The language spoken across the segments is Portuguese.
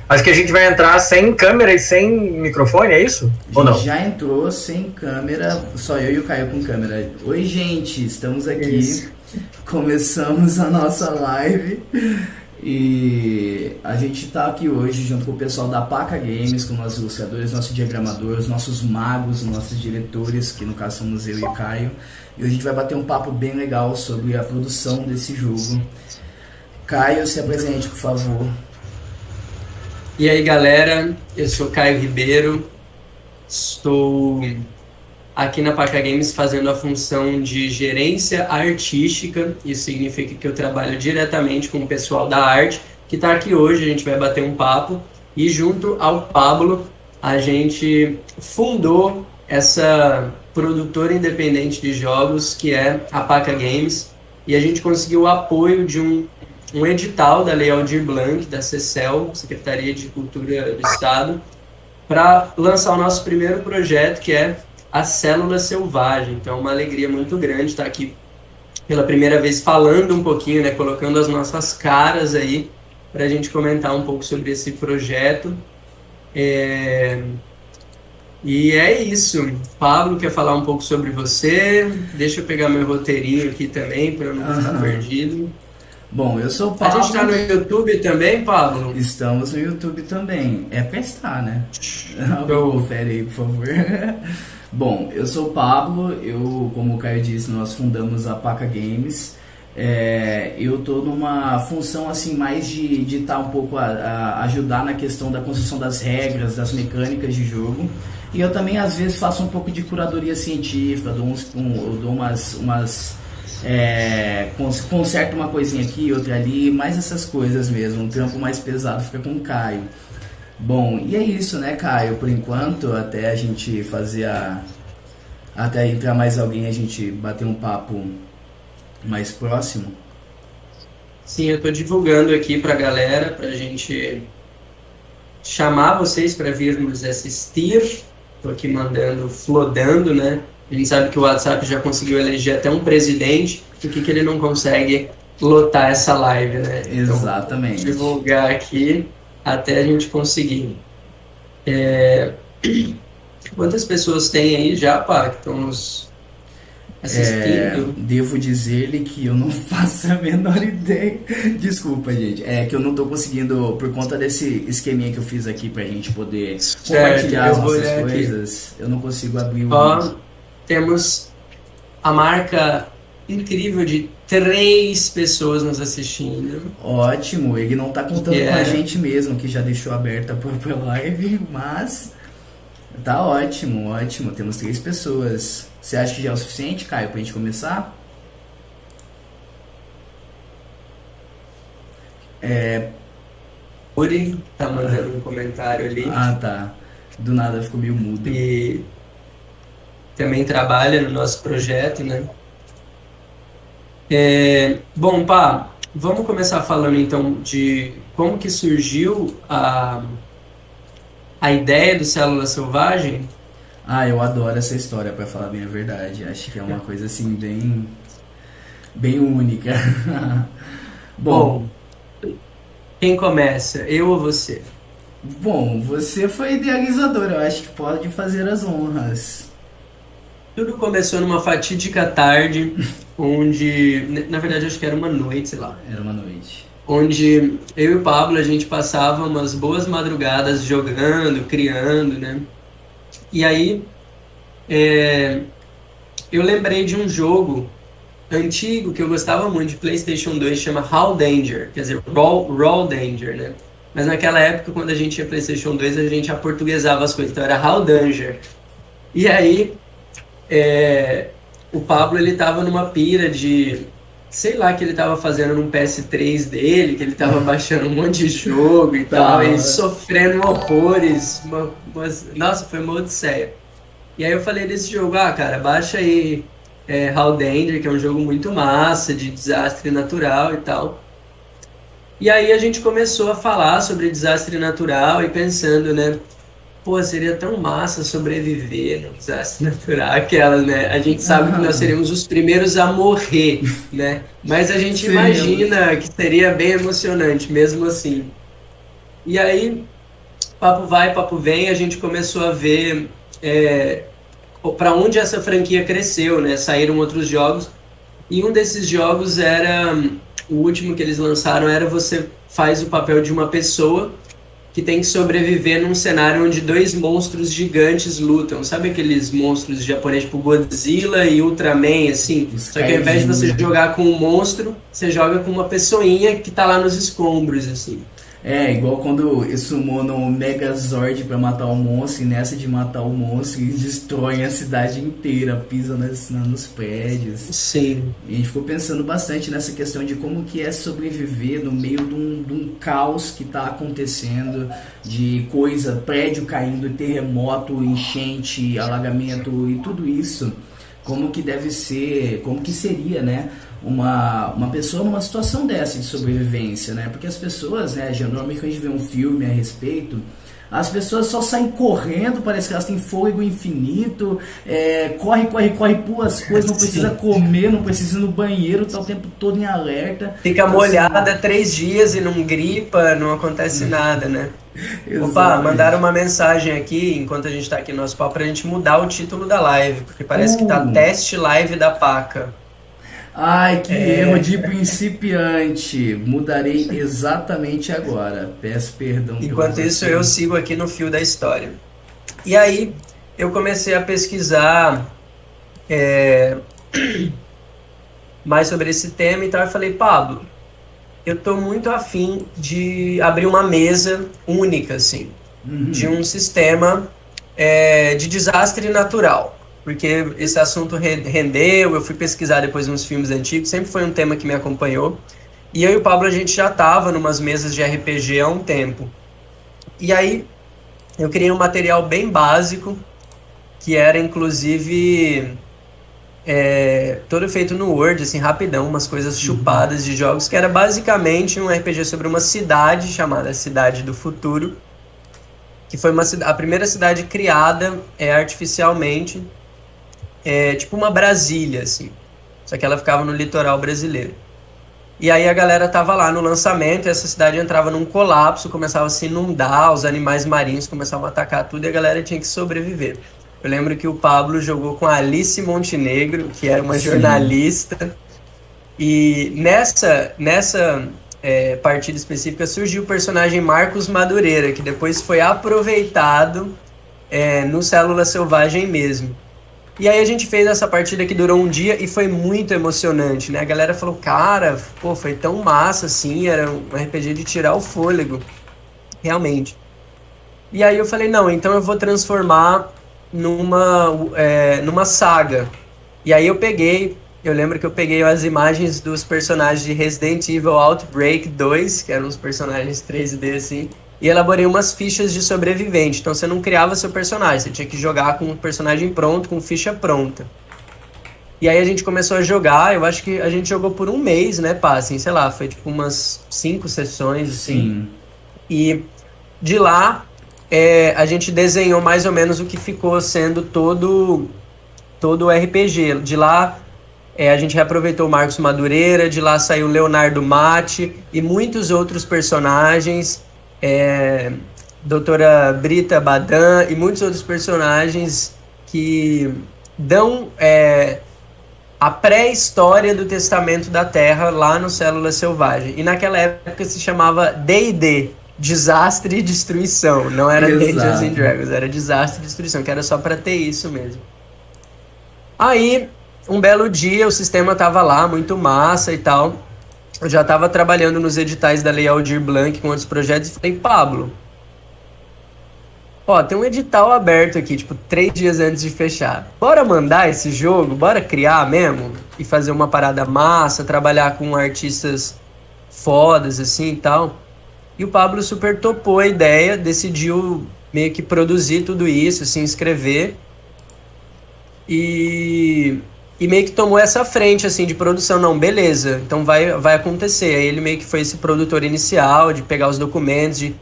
Acho que a gente vai entrar sem câmera e sem microfone, é isso? Ou não? Já entrou sem câmera, só eu e o Caio com câmera. Oi, gente, estamos aqui. Isso. Começamos a nossa live e a gente tá aqui hoje junto com o pessoal da Paca Games, com nossos ilustradores, nossos diagramadores, nossos magos, nossos diretores, que no caso somos eu e o Caio. E hoje a gente vai bater um papo bem legal sobre a produção desse jogo. Caio, se apresente, por favor. E aí, galera, eu sou Caio Ribeiro, estou aqui na Paca Games fazendo a função de gerência artística. Isso significa que eu trabalho diretamente com o pessoal da arte que está aqui hoje. A gente vai bater um papo e junto ao Pablo a gente fundou essa produtora independente de jogos que é a Paca Games, e a gente conseguiu o apoio de um edital da Lei Aldir Blanc, da CECEL, Secretaria de Cultura do Estado, para lançar o nosso primeiro projeto, que é a Célula Selvagem. Então é uma alegria muito grande estar aqui pela primeira vez falando um pouquinho, né, colocando as nossas caras aí, para a gente comentar um pouco sobre esse projeto. E é isso. Pablo, quer falar um pouco sobre você? Deixa eu pegar meu roteirinho aqui também, para eu não ficar perdido. Bom, eu sou o Pablo. A gente tá no YouTube também, Pablo? Estamos no YouTube também. É pra estar, né? Confere aí, por favor. Bom, eu sou o Pablo. Eu, como o Caio disse, nós fundamos a Paca Games. Eu tô numa função assim mais de estar um pouco a ajudar na questão da construção das regras, das mecânicas de jogo. E eu também às vezes faço um pouco de curadoria científica, dou umas conserta uma coisinha aqui, outra ali, mais essas coisas mesmo. Um trampo mais pesado fica com o Caio. Bom, e é isso, né, Caio? Por enquanto, até a gente fazer até entrar mais alguém, a gente bater um papo mais próximo. Sim, eu tô divulgando aqui pra galera, pra gente chamar vocês para vir nos assistir. Tô aqui flodando, né? A gente sabe que o WhatsApp já conseguiu eleger até um presidente, por que ele não consegue lotar essa live, né? Então, exatamente. Divulgar aqui até a gente conseguir. Quantas pessoas tem aí já, pá, que estão nos assistindo? Devo dizer-lhe que eu não faço a menor ideia. Desculpa, gente. É que eu não tô conseguindo, por conta desse esqueminha que eu fiz aqui pra gente poder compartilhar as nossas coisas, eu não consigo abrir o... Temos a marca incrível de 3 pessoas nos assistindo. Ótimo, ele não tá contando com a gente mesmo, que já deixou aberta a própria live, mas tá ótimo, ótimo. Temos 3 pessoas. Você acha que já é o suficiente, Caio, pra gente começar? Uri tá mandando um comentário ali. Ah, tá. Do nada ficou meio mudo. E também trabalha no nosso projeto, né? Bom, pá, vamos começar falando então de como que surgiu a ideia do Célula Selvagem. Ah, eu adoro essa história, pra falar bem a verdade. Acho que é uma coisa assim bem única. Bom, quem começa? Eu ou você? Bom, você foi idealizador, eu acho que pode fazer as honras. Tudo começou numa fatídica tarde, onde, na verdade, acho que era uma noite, sei lá. Era uma noite. Onde eu e o Pablo, a gente passava umas boas madrugadas jogando, criando, né? E aí, eu lembrei de um jogo antigo que eu gostava muito, de PlayStation 2, chama Raw Danger, quer dizer, Raw Danger, né? Mas naquela época, quando a gente tinha PlayStation 2, a gente aportuguesava as coisas, então era Raw Danger. E aí, o Pablo, ele tava numa pira de, sei lá, que ele tava fazendo num PS3 dele, que ele tava baixando um monte de jogo e tal, e sofrendo horrores, nossa, foi uma odisseia. E aí eu falei desse jogo, cara, baixa aí Raw Danger, que é um jogo muito massa, de desastre natural e tal. E aí a gente começou a falar sobre desastre natural e pensando, né, pô, seria tão massa sobreviver no desastre natural, aquelas, né? A gente sabe que nós seríamos os primeiros a morrer, né? Mas a gente imagina que seria bem emocionante, mesmo assim. E aí, papo vai, papo vem, a gente começou a ver para onde essa franquia cresceu, né? Saíram outros jogos. E um desses jogos era, o último que eles lançaram era você faz o papel de uma pessoa que tem que sobreviver num cenário onde dois monstros gigantes lutam. Sabe aqueles monstros japoneses tipo Godzilla e Ultraman, assim? Só que ao invés de você jogar com um monstro, você joga com uma pessoinha que tá lá nos escombros, assim. Igual quando eles summonam o Megazord pra matar o monstro, e nessa de matar o monstro, eles destroem a cidade inteira, pisam nos prédios. Sim. E a gente ficou pensando bastante nessa questão de como que é sobreviver no meio de um caos que tá acontecendo, de coisa, prédio caindo, terremoto, enchente, alagamento e tudo isso. Como que deve ser, como que seria, né? Uma pessoa numa situação dessa de sobrevivência, né? Porque as pessoas, né, geralmente quando a gente vê um filme a respeito, as pessoas só saem correndo, parece que elas têm fôlego infinito, corre, pula as coisas, não precisa comer, não precisa ir no banheiro, tá o tempo todo em alerta. Fica então, molhada assim, 3 dias e não gripa, não acontece nada, né? Opa, mandaram uma mensagem aqui, enquanto a gente tá aqui no nosso papo, pra gente mudar o título da live, porque parece que tá Teste Live da Paca. Ai, que erro de principiante. Mudarei exatamente agora. Peço perdão. Enquanto isso, eu sigo aqui no fio da história. E aí, eu comecei a pesquisar mais sobre esse tema e tal. Eu falei, Pablo, eu tô muito afim de abrir uma mesa única, assim, de um sistema de desastre natural. Porque esse assunto rendeu, eu fui pesquisar depois uns filmes antigos, sempre foi um tema que me acompanhou. E eu e o Pablo, a gente já estava numas mesas de RPG há um tempo. E aí, eu criei um material bem básico, que era, inclusive, todo feito no Word, assim, rapidão, umas coisas chupadas de jogos, que era basicamente um RPG sobre uma cidade chamada Cidade do Futuro, que foi a primeira cidade criada artificialmente, tipo uma Brasília, assim. Só que ela ficava no litoral brasileiro. E aí a galera tava lá no lançamento, e essa cidade entrava num colapso, começava a se inundar, os animais marinhos começavam a atacar tudo, e a galera tinha que sobreviver. Eu lembro que o Pablo jogou com a Alice Montenegro, que era uma jornalista. E nessa partida específica surgiu o personagem Marcos Madureira, que depois foi aproveitado no Célula Selvagem mesmo. E aí a gente fez essa partida que durou um dia e foi muito emocionante, né? A galera falou, cara, pô, foi tão massa assim, era um RPG de tirar o fôlego, realmente. E aí eu falei, não, então eu vou transformar numa saga. E aí eu lembro que eu peguei as imagens dos personagens de Resident Evil Outbreak 2, que eram os personagens 3D assim, e elaborei umas fichas de sobrevivente. Então você não criava seu personagem, você tinha que jogar com o personagem pronto, com ficha pronta. E aí a gente começou a jogar, eu acho que a gente jogou por um mês, né, pá, assim, sei lá, foi tipo umas 5 sessões, assim. Sim. E de lá, a gente desenhou mais ou menos o que ficou sendo todo o RPG. De lá, a gente reaproveitou o Marcos Madureira, de lá saiu o Leonardo Matti e muitos outros personagens, Doutora Brita Badan e muitos outros personagens que dão a pré-história do Testamento da Terra lá no Célula Selvagem. E naquela época se chamava D&D, Desastre e Destruição. Não era Dungeons and Dragons, era Desastre e Destruição, que era só pra ter isso mesmo. Aí, um belo dia, o sistema tava lá, muito massa e tal. Eu já tava trabalhando nos editais da Lei Aldir Blanc com outros projetos e falei, Pablo, ó, tem um edital aberto aqui, tipo, 3 dias antes de fechar. Bora mandar esse jogo? Bora criar mesmo? E fazer uma parada massa, trabalhar com artistas fodas, assim, e tal. E o Pablo super topou a ideia, decidiu meio que produzir tudo isso, se inscrever. E meio que tomou essa frente, assim, de produção. Não, beleza, então vai acontecer. Aí ele meio que foi esse produtor inicial, de pegar os documentos, de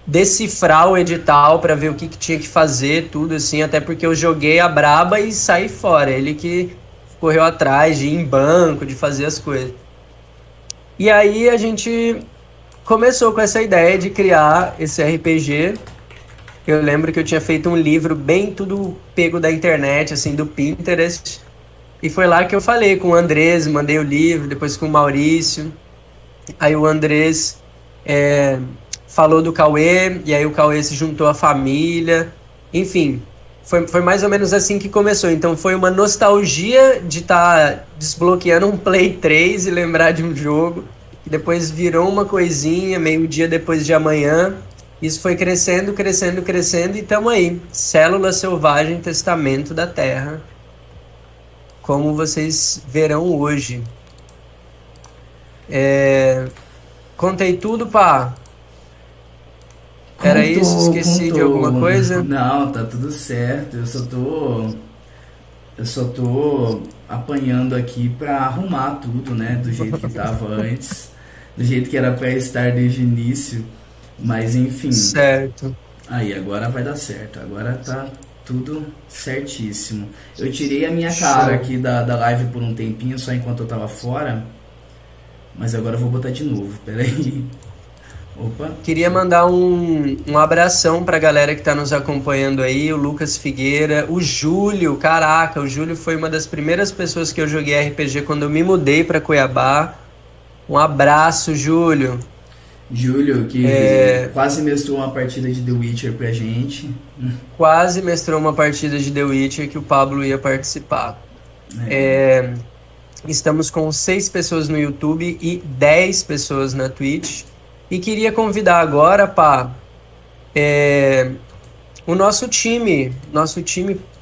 decifrar o edital para ver o que tinha que fazer, tudo assim, até porque eu joguei a braba e saí fora. Ele que correu atrás de ir em banco, de fazer as coisas. E aí a gente começou com essa ideia de criar esse RPG. Eu lembro que eu tinha feito um livro bem tudo pego da internet, assim, do Pinterest. E foi lá que eu falei com o Andrés, mandei o livro, depois com o Maurício. Aí o Andrés falou do Cauê, e aí o Cauê se juntou à família. Enfim, foi mais ou menos assim que começou. Então foi uma nostalgia de estar desbloqueando um Play 3 e lembrar de um jogo. Depois virou uma coisinha, meio-dia depois de amanhã. Isso foi crescendo, crescendo, crescendo e estamos aí. Célula Selvagem, Testamento da Terra. Como vocês verão hoje. Contei tudo, pá. Era isso? Esqueci de alguma coisa? Não, tá tudo certo. Eu só tô apanhando aqui pra arrumar tudo, né? Do jeito que tava antes. Do jeito que era pra estar desde o início. Mas enfim. Certo. Aí, agora vai dar certo. Agora tá tudo certíssimo. Eu tirei a minha cara aqui da live por um tempinho, só enquanto eu tava fora. Mas agora eu vou botar de novo. Peraí. Opa. Queria mandar um abração pra galera que tá nos acompanhando aí, o Lucas Figueira, o Júlio, caraca, o Júlio foi uma das primeiras pessoas que eu joguei RPG quando eu me mudei pra Cuiabá. Um abraço, Júlio. Júlio, que quase mestrou uma partida de The Witcher pra gente. Quase mestrou uma partida de The Witcher que o Pablo ia participar. Estamos com 6 pessoas no YouTube e 10 pessoas na Twitch. E queria convidar agora, pá, o nosso time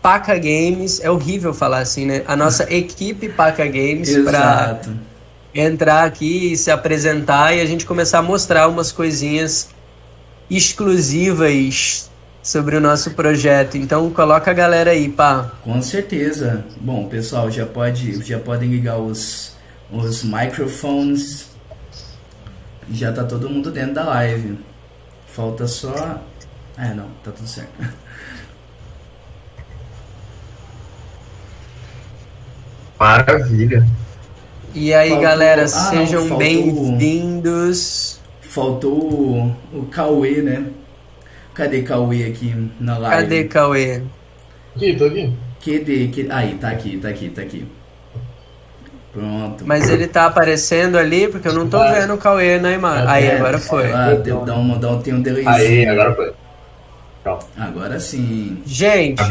Paca Games, é horrível falar assim, né? A nossa equipe Paca Games para entrar aqui e se apresentar e a gente começar a mostrar umas coisinhas exclusivas sobre o nosso projeto. Então coloca a galera aí, pá. Com certeza. Bom, pessoal, já podem ligar os microfones. Já tá todo mundo dentro da live. Falta só... não, tá tudo certo. Maravilha. E aí, galera, sejam bem-vindos. Faltou o Cauê, né? Cadê Cauê aqui na live? Cadê Cauê? Aqui, tô aqui. Aí, tá aqui. Pronto. Mas ele tá aparecendo ali porque eu não tô vendo o Cauê na imagem. Aí, agora foi. Tem um delay. Aí, agora foi. Pronto. Agora sim. Gente,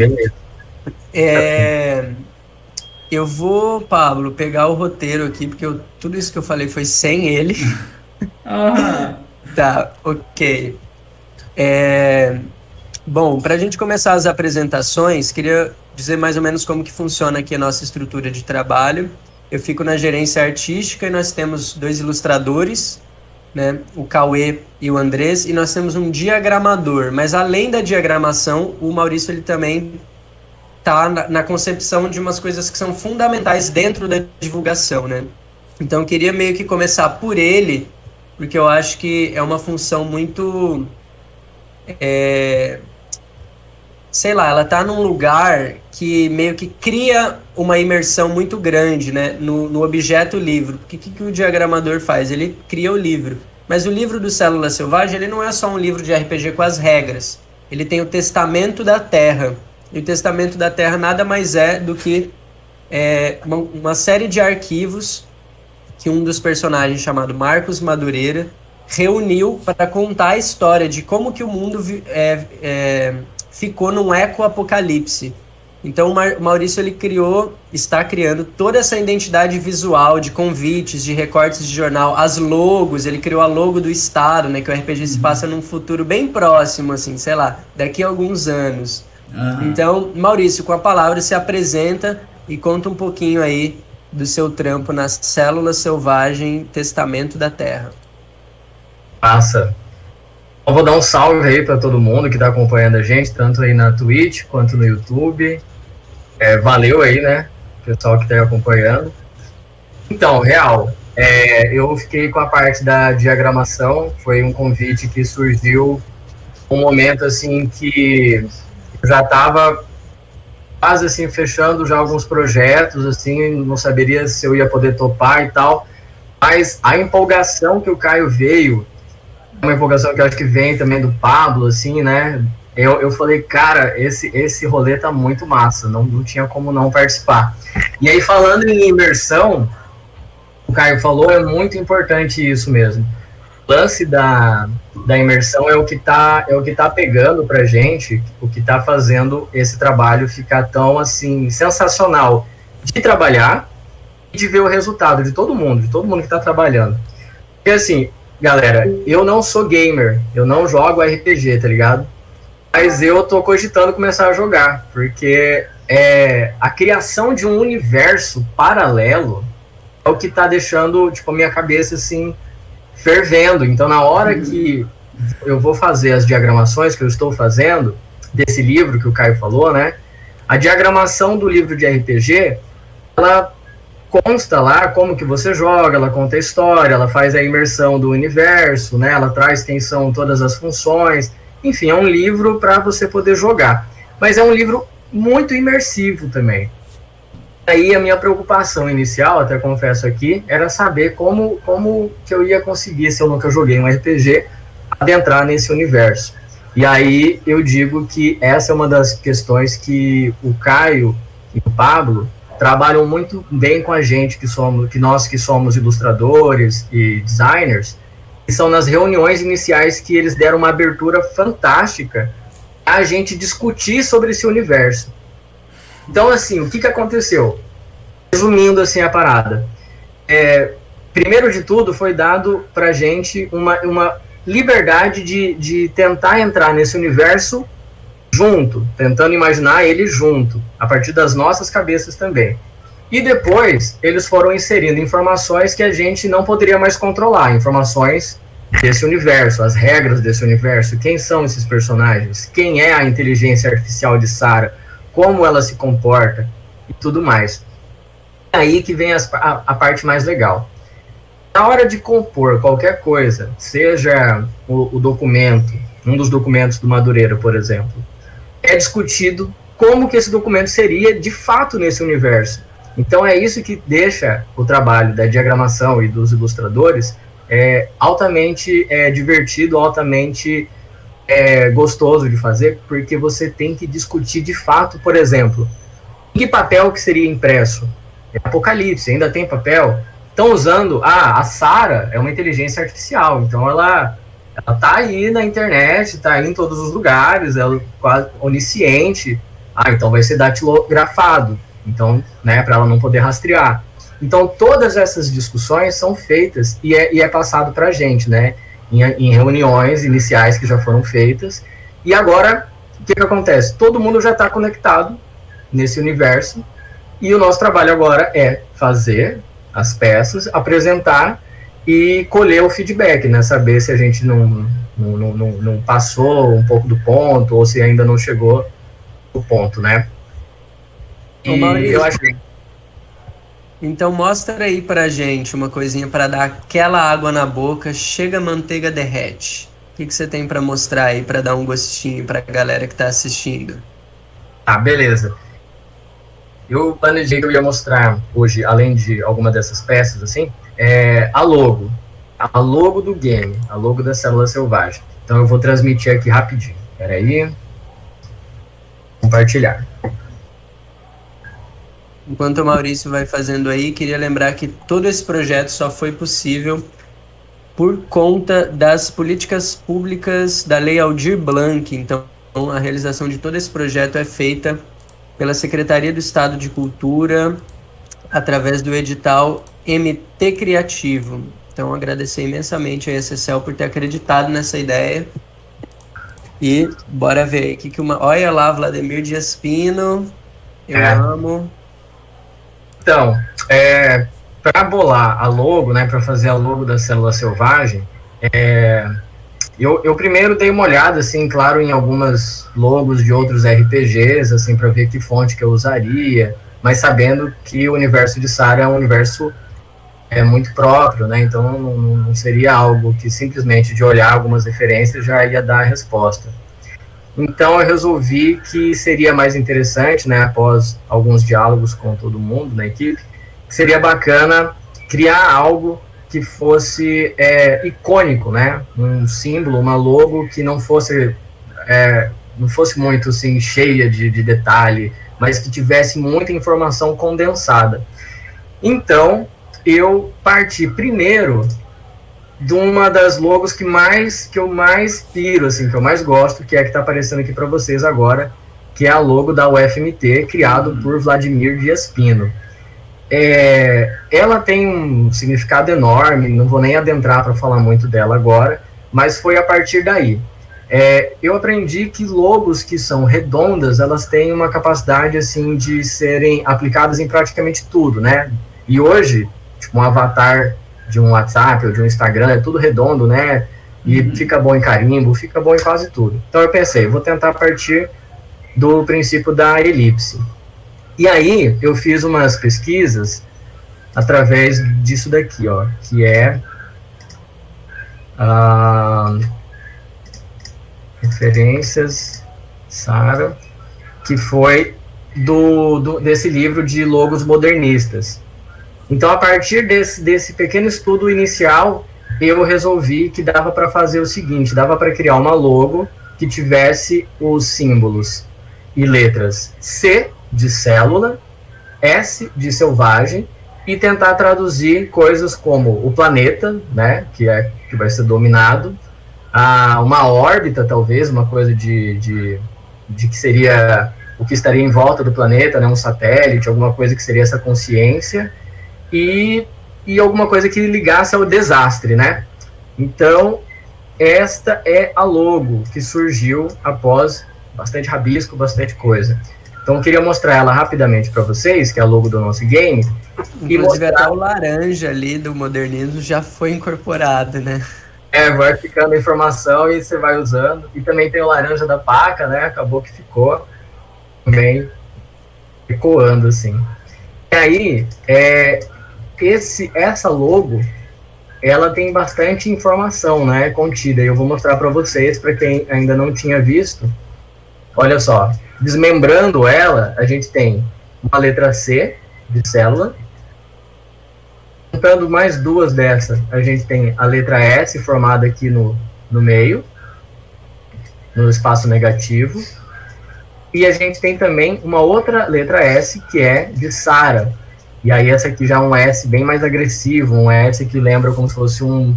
eu vou, Pablo, pegar o roteiro aqui, porque tudo isso que eu falei foi sem ele. Tá, ok. Bom, pra gente começar as apresentações, queria dizer mais ou menos como que funciona aqui a nossa estrutura de trabalho. Eu fico na gerência artística e nós temos 2 ilustradores, né, o Cauê e o Andrés, e nós temos um diagramador. Mas além da diagramação, o Maurício ele também está na concepção de umas coisas que são fundamentais dentro da divulgação, né? Então eu queria meio que começar por ele, porque eu acho que é uma função muito... sei lá, ela tá num lugar que meio que cria uma imersão muito grande, né, no objeto livro. Porque o que o diagramador faz? Ele cria o livro. Mas o livro do Célula Selvagem, ele não é só um livro de RPG com as regras. Ele tem o Testamento da Terra. E o Testamento da Terra nada mais é do que uma série de arquivos que um dos personagens, chamado Marcos Madureira, reuniu para contar a história de como que o mundo ficou num eco-apocalipse. Então o Maurício ele está criando toda essa identidade visual de convites, de recortes de jornal, as logos, ele criou a logo do estado, né, que o RPG se passa num futuro bem próximo, assim, sei lá, daqui a alguns anos. Então, Maurício, com a palavra, se apresenta e conta um pouquinho aí do seu trampo na Célula Selvagem, Testamento da Terra. Massa. Eu vou dar um salve aí para todo mundo que está acompanhando a gente, tanto aí na Twitch quanto no YouTube. Valeu aí, né, pessoal que está acompanhando. Então, real, eu fiquei com a parte da diagramação, foi um convite que surgiu um momento assim que já estava quase assim fechando já alguns projetos, assim, não saberia se eu ia poder topar e tal, mas a empolgação que o Caio veio uma empolgação que eu acho que vem também do Pablo, assim, né? Eu falei, cara, esse rolê tá muito massa, não tinha como não participar. E aí, falando em imersão, o Caio falou, é muito importante isso mesmo. O lance da imersão é o que tá pegando pra gente, o que tá fazendo esse trabalho ficar tão, assim, sensacional de trabalhar e de ver o resultado de todo mundo que tá trabalhando. Porque, assim, galera, eu não sou gamer, eu não jogo RPG, tá ligado? Mas eu tô cogitando começar a jogar, porque a criação de um universo paralelo é o que tá deixando, tipo, a minha cabeça, assim, fervendo. Então, na hora que eu vou fazer as diagramações que eu estou fazendo, desse livro que o Caio falou, né? A diagramação do livro de RPG, ela consta lá como que você joga, ela conta a história, ela faz a imersão do universo, né? Ela traz quem são todas as funções. Enfim, é um livro para você poder jogar. Mas é um livro muito imersivo também. Aí a minha preocupação inicial, até confesso aqui, era saber como que eu ia conseguir, se eu nunca joguei um RPG, adentrar nesse universo. E aí eu digo que essa é uma das questões que o Caio e o Pablo trabalham muito bem com a gente, nós que somos ilustradores e designers, que são nas reuniões iniciais que eles deram uma abertura fantástica a gente discutir sobre esse universo. Então, assim, o que aconteceu? Resumindo, assim, a parada. Primeiro de tudo, foi dado pra gente uma liberdade de tentar entrar nesse universo junto, tentando imaginar ele junto, a partir das nossas cabeças também. E depois, eles foram inserindo informações que a gente não poderia mais controlar, informações desse universo, as regras desse universo, quem são esses personagens, quem é a inteligência artificial de Sarah, como ela se comporta e tudo mais. É aí que vem a parte mais legal. Na hora de compor qualquer coisa, seja o documento, um dos documentos do Madureira, por exemplo, é discutido como que esse documento seria de fato nesse universo. Então é isso que deixa o trabalho da diagramação e dos ilustradores altamente divertido, altamente gostoso de fazer, porque você tem que discutir de fato, por exemplo, em que papel que seria impresso? Apocalipse, ainda tem papel? Estão usando, a Sarah é uma inteligência artificial, então ela tá aí na internet, tá aí em todos os lugares, ela é quase onisciente, então vai ser datilografado, então, né, para ela não poder rastrear. Então, todas essas discussões são feitas e é passado para a gente, né, em reuniões iniciais que já foram feitas. E agora, o que acontece? Todo mundo já está conectado nesse universo e o nosso trabalho agora é fazer as peças, apresentar e colher o feedback, né, saber se a gente não passou um pouco do ponto ou se ainda não chegou no ponto, né. E eu acho que... Então mostra aí pra gente uma coisinha para dar aquela água na boca, chega a manteiga, derrete. O que você tem para mostrar aí para dar um gostinho pra galera que tá assistindo? Beleza. Eu planejei que eu ia mostrar hoje, além de alguma dessas peças, assim, a logo do game, a logo da Célula Selvagem. Então eu vou transmitir aqui rapidinho. Espera aí. Compartilhar. Enquanto o Maurício vai fazendo aí, queria lembrar que todo esse projeto só foi possível por conta das políticas públicas da Lei Aldir Blanc. Então, a realização de todo esse projeto é feita pela Secretaria do Estado de Cultura, através do edital MT Criativo. Então, agradecer imensamente a ESSECEL por ter acreditado nessa ideia. E bora ver aí. Olha lá, Vladimir Dias Pino. Eu amo. Então, para bolar a logo, né, para fazer a logo da Célula Selvagem, eu primeiro dei uma olhada, assim, claro, em algumas logos de outros RPGs, assim, para ver que fonte que eu usaria, mas sabendo que o universo de Sarah é um universo muito próprio, né, então não seria algo que simplesmente de olhar algumas referências já ia dar a resposta. Então eu resolvi que seria mais interessante, né, após alguns diálogos com todo mundo na equipe, que seria bacana criar algo que fosse icônico, né? Um símbolo, uma logo que não fosse muito assim, cheia de detalhe, mas que tivesse muita informação condensada. Então, eu parti primeiro de uma das logos que eu mais piro, assim, que eu mais gosto, que é a que está aparecendo aqui para vocês agora, que é a logo da UFMT, criado por Vladimir Dias Pino. Ela tem um significado enorme, não vou nem adentrar para falar muito dela agora, mas foi a partir daí. Eu aprendi que logos que são redondas, elas têm uma capacidade assim de serem aplicadas em praticamente tudo, né? E hoje, tipo, um avatar de um WhatsApp ou de um Instagram é tudo redondo, né? E fica bom em carimbo, fica bom em quase tudo. Então eu pensei, vou tentar partir do princípio da elipse. E aí eu fiz umas pesquisas através disso daqui, ó, que é referências Sara, que foi desse livro de logos modernistas. Então, a partir desse pequeno estudo inicial, eu resolvi que dava para fazer o seguinte, dava para criar uma logo que tivesse os símbolos e letras C de célula, S de selvagem, e tentar traduzir coisas como o planeta, né, que vai ser dominado, uma órbita, talvez, uma coisa de que seria o que estaria em volta do planeta, né, um satélite, alguma coisa que seria essa consciência, e alguma coisa que ligasse ao desastre, né? Então, esta é a logo que surgiu após bastante rabisco, bastante coisa. Então, eu queria mostrar ela rapidamente para vocês, que é a logo do nosso game. Inclusive, até o laranja ali do modernismo já foi incorporado, né? Vai ficando a informação e você vai usando. E também tem o laranja da paca, né? Acabou que ficou também ecoando, assim. E aí, essa logo, ela tem bastante informação, né, contida. E eu vou mostrar para vocês, para quem ainda não tinha visto. Olha só, desmembrando ela, a gente tem uma letra C de célula. Juntando mais duas dessas, a gente tem a letra S formada aqui no meio, no espaço negativo. E a gente tem também uma outra letra S, que é de Sara. E aí essa aqui já é um S bem mais agressivo, um S que lembra como se fosse um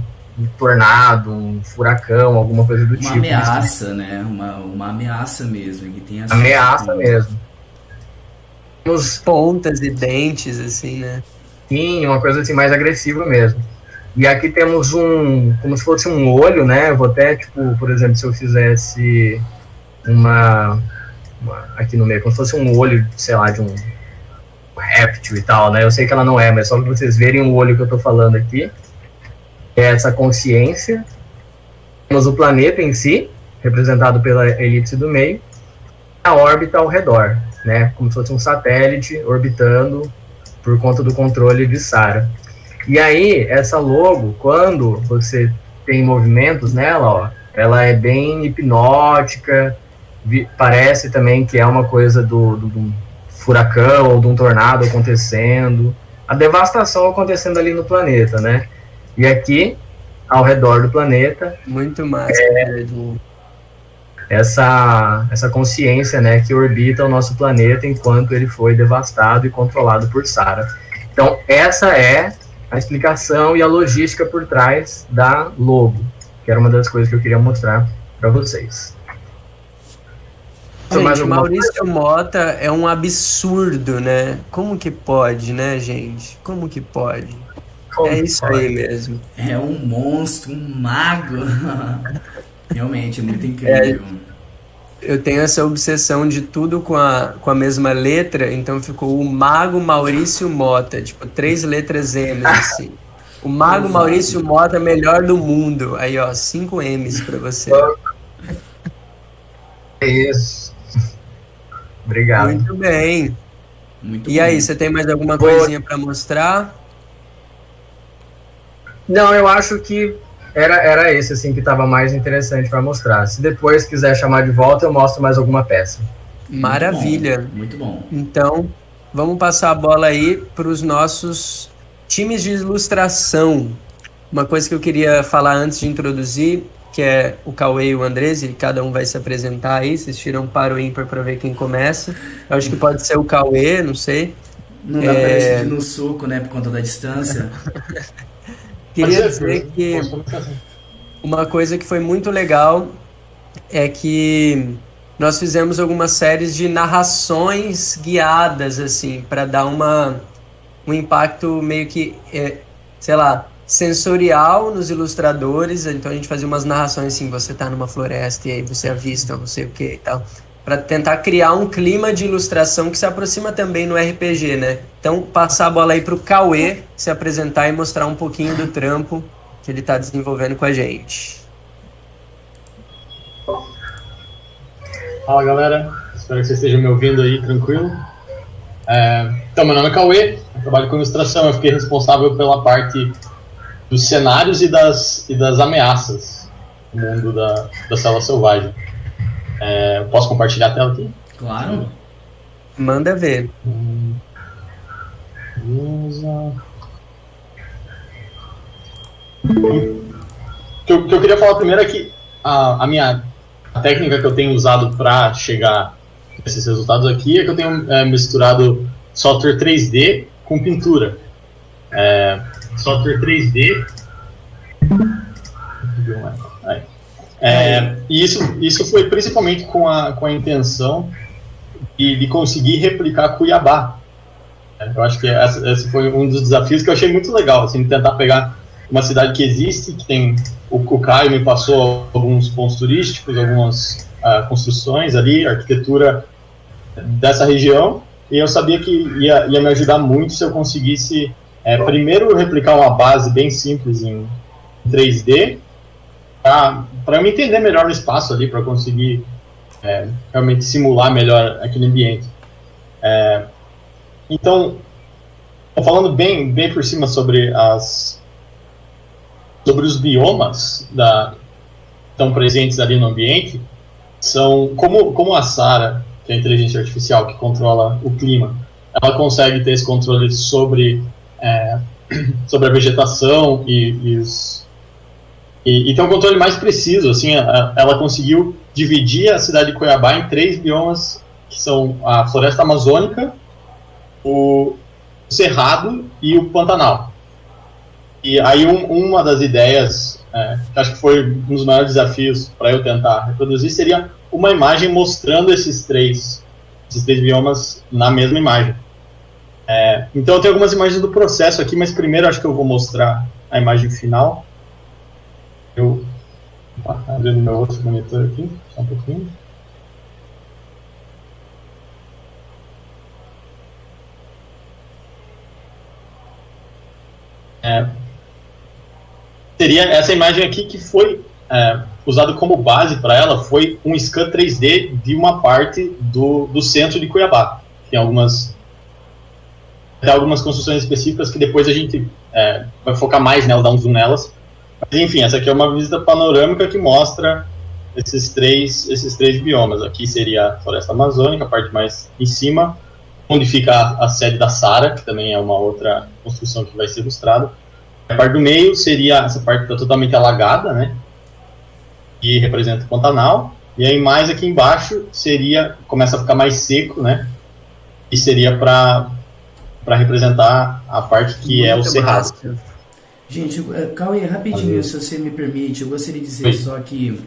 tornado, um furacão, alguma coisa do tipo. Uma ameaça, né? Uma ameaça mesmo. Que tem ameaça mesmo. Temos pontas e dentes, assim, né? Sim, uma coisa assim mais agressiva mesmo. E aqui temos como se fosse um olho, né? Eu vou até, tipo, por exemplo, se eu fizesse aqui no meio, como se fosse um olho, sei lá, de um réptil e tal, né? Eu sei que ela não é, mas só para vocês verem o olho que eu tô falando aqui. É essa consciência. Temos o planeta em si, representado pela elipse do meio, a órbita ao redor, né? Como se fosse um satélite orbitando por conta do controle de Sara. E aí, essa logo, quando você tem movimentos nela, ó, ela é bem hipnótica, parece também que é uma coisa do furacão ou de um tornado acontecendo, a devastação acontecendo ali no planeta, né? E aqui, ao redor do planeta, muito massa, essa consciência, né, que orbita o nosso planeta enquanto ele foi devastado e controlado por Sara. Então, essa é a explicação e a logística por trás da logo, que era uma das coisas que eu queria mostrar para vocês. Gente, Maurício Mota é um absurdo, né? Como que pode, né, gente? Como que pode? É isso aí mesmo. É um monstro, um mago. Realmente, é muito incrível. Eu tenho essa obsessão de tudo com a mesma letra, então ficou o Mago Maurício Mota, tipo, 3 letras M, assim. O Mago Maurício Mota, melhor do mundo. Aí, ó, 5 M's pra você. Isso. Obrigado. Muito bem. Muito e bom. Aí, você tem mais alguma coisinha pra mostrar? Não, eu acho que era esse, assim, que estava mais interessante para mostrar. Se depois quiser chamar de volta, eu mostro mais alguma peça. Maravilha. Muito bom. Então, vamos passar a bola aí para os nossos times de ilustração. Uma coisa que eu queria falar antes de introduzir, que é o Cauê e o Andrese, cada um vai se apresentar aí, vocês tiram para o ímpar para ver quem começa. Eu acho que pode ser o Cauê, não sei. Não dá pra decidir no soco, né, por conta da distância. Queria dizer que uma coisa que foi muito legal é que nós fizemos algumas séries de narrações guiadas, assim, para dar um impacto meio que, sei lá, sensorial nos ilustradores. Então a gente fazia umas narrações assim, você tá numa floresta e aí você avista não sei o que e tal, para tentar criar um clima de ilustração que se aproxima também no RPG, né? Então passar a bola aí pro Cauê se apresentar e mostrar um pouquinho do trampo que ele tá desenvolvendo com a gente. Fala galera, espero que vocês estejam me ouvindo aí tranquilo. Então, meu nome é Cauê, eu trabalho com ilustração, eu fiquei responsável pela parte dos cenários e das ameaças no mundo da selva selvagem. Posso compartilhar a tela aqui? Claro. Manda ver. Beleza. O que eu queria falar primeiro é que a técnica que eu tenho usado para chegar nesses resultados aqui é que eu tenho misturado software 3D com pintura. Software 3D. E isso foi principalmente com a intenção de conseguir replicar Cuiabá. Eu acho que esse foi um dos desafios que eu achei muito legal, assim, tentar pegar uma cidade que existe, que tem... O Caio me passou alguns pontos turísticos, algumas construções ali, arquitetura dessa região, e eu sabia que ia me ajudar muito se eu conseguisse, primeiro, replicar uma base bem simples em 3D, para eu me entender melhor no espaço ali, para conseguir realmente simular melhor aquele ambiente. Então, falando bem por cima sobre os biomas estão presentes ali no ambiente, são como a Sara, que é a inteligência artificial que controla o clima, ela consegue ter esse controle sobre a vegetação e tem um controle mais preciso, assim, ela conseguiu dividir a cidade de Cuiabá em 3 biomas, que são a floresta amazônica, o cerrado e o pantanal. E aí uma das ideias, que acho que foi um dos maiores desafios para eu tentar reproduzir, seria uma imagem mostrando esses três biomas na mesma imagem. Então eu tenho algumas imagens do processo aqui, mas primeiro acho que eu vou mostrar a imagem final. Eu abrindo meu outro monitor aqui, só um pouquinho. Seria essa imagem aqui que foi usado como base para ela, foi um scan 3D de uma parte do centro de Cuiabá. Tem algumas construções específicas que depois a gente vai focar mais nelas, dar um zoom nelas. Mas enfim, essa aqui é uma visita panorâmica que mostra esses três biomas. Aqui seria a floresta amazônica, a parte mais em cima, onde fica a sede da Sara, que também é uma outra construção que vai ser ilustrada. A parte do meio seria essa parte que está totalmente alagada, né? Que representa o Pantanal. E aí mais aqui embaixo começa a ficar mais seco, né? E seria para representar a parte que muito é o cerrado. Gente, Cauê, rapidinho, se você me permite, eu gostaria de dizer só que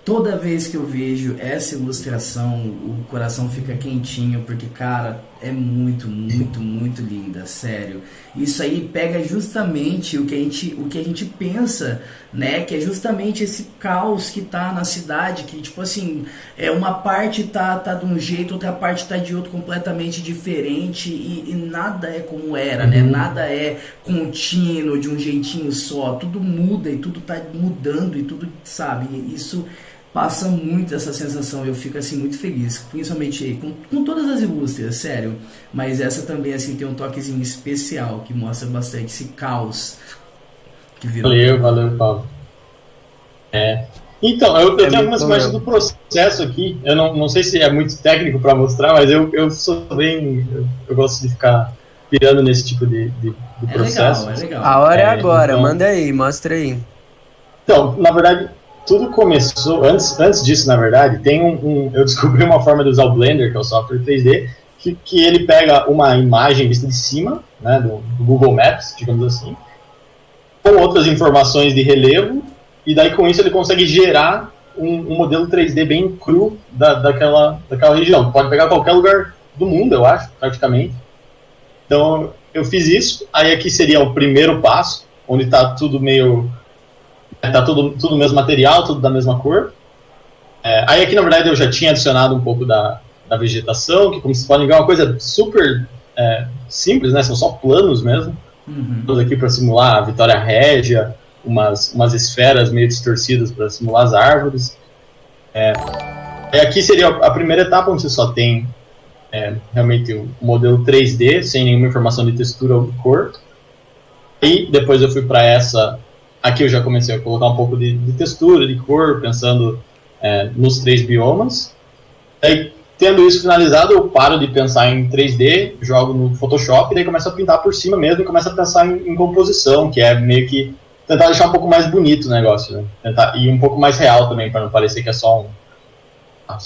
toda vez que eu vejo essa ilustração, o coração fica quentinho, porque, cara, é muito, muito, muito linda, sério. Isso aí pega justamente o que a gente pensa, né? Que é justamente esse caos que tá na cidade, que, tipo assim, uma parte tá de um jeito, outra parte tá de outro completamente diferente, e nada é como era, né? Nada é contínuo, de um jeitinho só. Tudo muda e tudo tá mudando e tudo, sabe? Isso passa muito essa sensação, eu fico assim muito feliz, principalmente com todas as ilustras, sério, mas essa também assim tem um toquezinho especial que mostra bastante esse caos que virou. Valeu, Paulo. Então, eu tenho algumas imagens do processo aqui, eu não sei se é muito técnico para mostrar, mas eu sou bem, eu gosto de ficar pirando nesse tipo de do processo. É legal. A hora é agora, então, manda aí, mostra aí. Então, na verdade, tudo começou, antes disso, na verdade, eu descobri uma forma de usar o Blender, que é o software 3D, que ele pega uma imagem vista de cima, né, do Google Maps, digamos assim, com outras informações de relevo, e daí com isso ele consegue gerar um modelo 3D bem cru daquela região. Pode pegar qualquer lugar do mundo, eu acho, praticamente. Então, eu fiz isso, aí aqui seria o primeiro passo, onde está tudo meio... Tá tudo mesmo material, tudo da mesma cor. Aí aqui, na verdade, eu já tinha adicionado um pouco da vegetação, que como vocês podem ver é uma coisa super simples, né? São só planos mesmo. Todos aqui para simular a Vitória Régia, umas esferas meio distorcidas para simular as árvores. Aqui seria a primeira etapa, onde você só tem realmente um modelo 3D, sem nenhuma informação de textura ou cor. E depois eu fui para essa... Aqui eu já comecei a colocar um pouco de textura, de cor, pensando nos 3 biomas. Aí, tendo isso finalizado, eu paro de pensar em 3D, jogo no Photoshop, e daí começo a pintar por cima mesmo, e começo a pensar em composição, que é meio que tentar deixar um pouco mais bonito o negócio, né? E um pouco mais real também, para não parecer que é só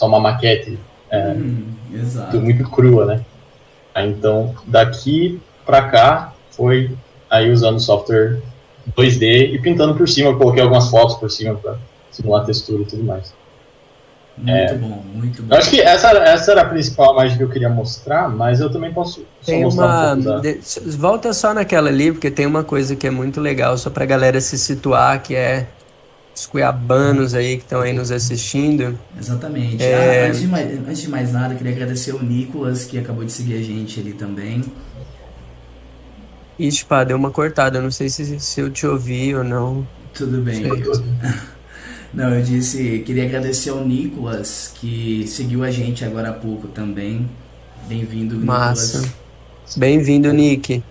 uma maquete Exato. muito crua, né? Aí, então, daqui para cá, foi aí usando o software 2D e pintando por cima. Eu coloquei algumas fotos por cima para simular textura e tudo mais. Muito bom, muito bom. Eu acho que essa era a principal imagem que eu queria mostrar, mas eu também posso só mostrar um pouco Volta só naquela ali, porque tem uma coisa que é muito legal, só pra galera se situar, que é os cuiabanos aí que estão aí nos assistindo. Exatamente. Antes de mais nada, eu queria agradecer o Nicolas, que acabou de seguir a gente ali também. Ixi, pá, deu uma cortada, eu não sei se eu te ouvi ou não. Tudo bem. Não, eu queria agradecer ao Nicolas, que seguiu a gente agora há pouco também. Bem-vindo, Massa. Nicolas. Bem-vindo, Nick.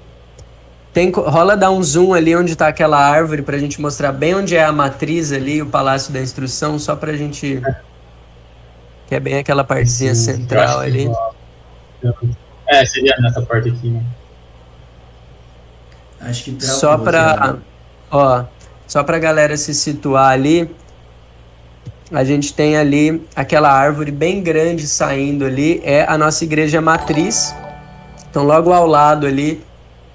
Rola dar um zoom ali onde tá aquela árvore pra gente mostrar bem onde é a matriz ali, o Palácio da Instrução, só pra gente... Que é bem aquela partezinha central ali. Seria nessa parte aqui, né? Acho que só pra galera se situar ali, a gente tem ali aquela árvore bem grande saindo ali, é a nossa igreja matriz. Então logo ao lado ali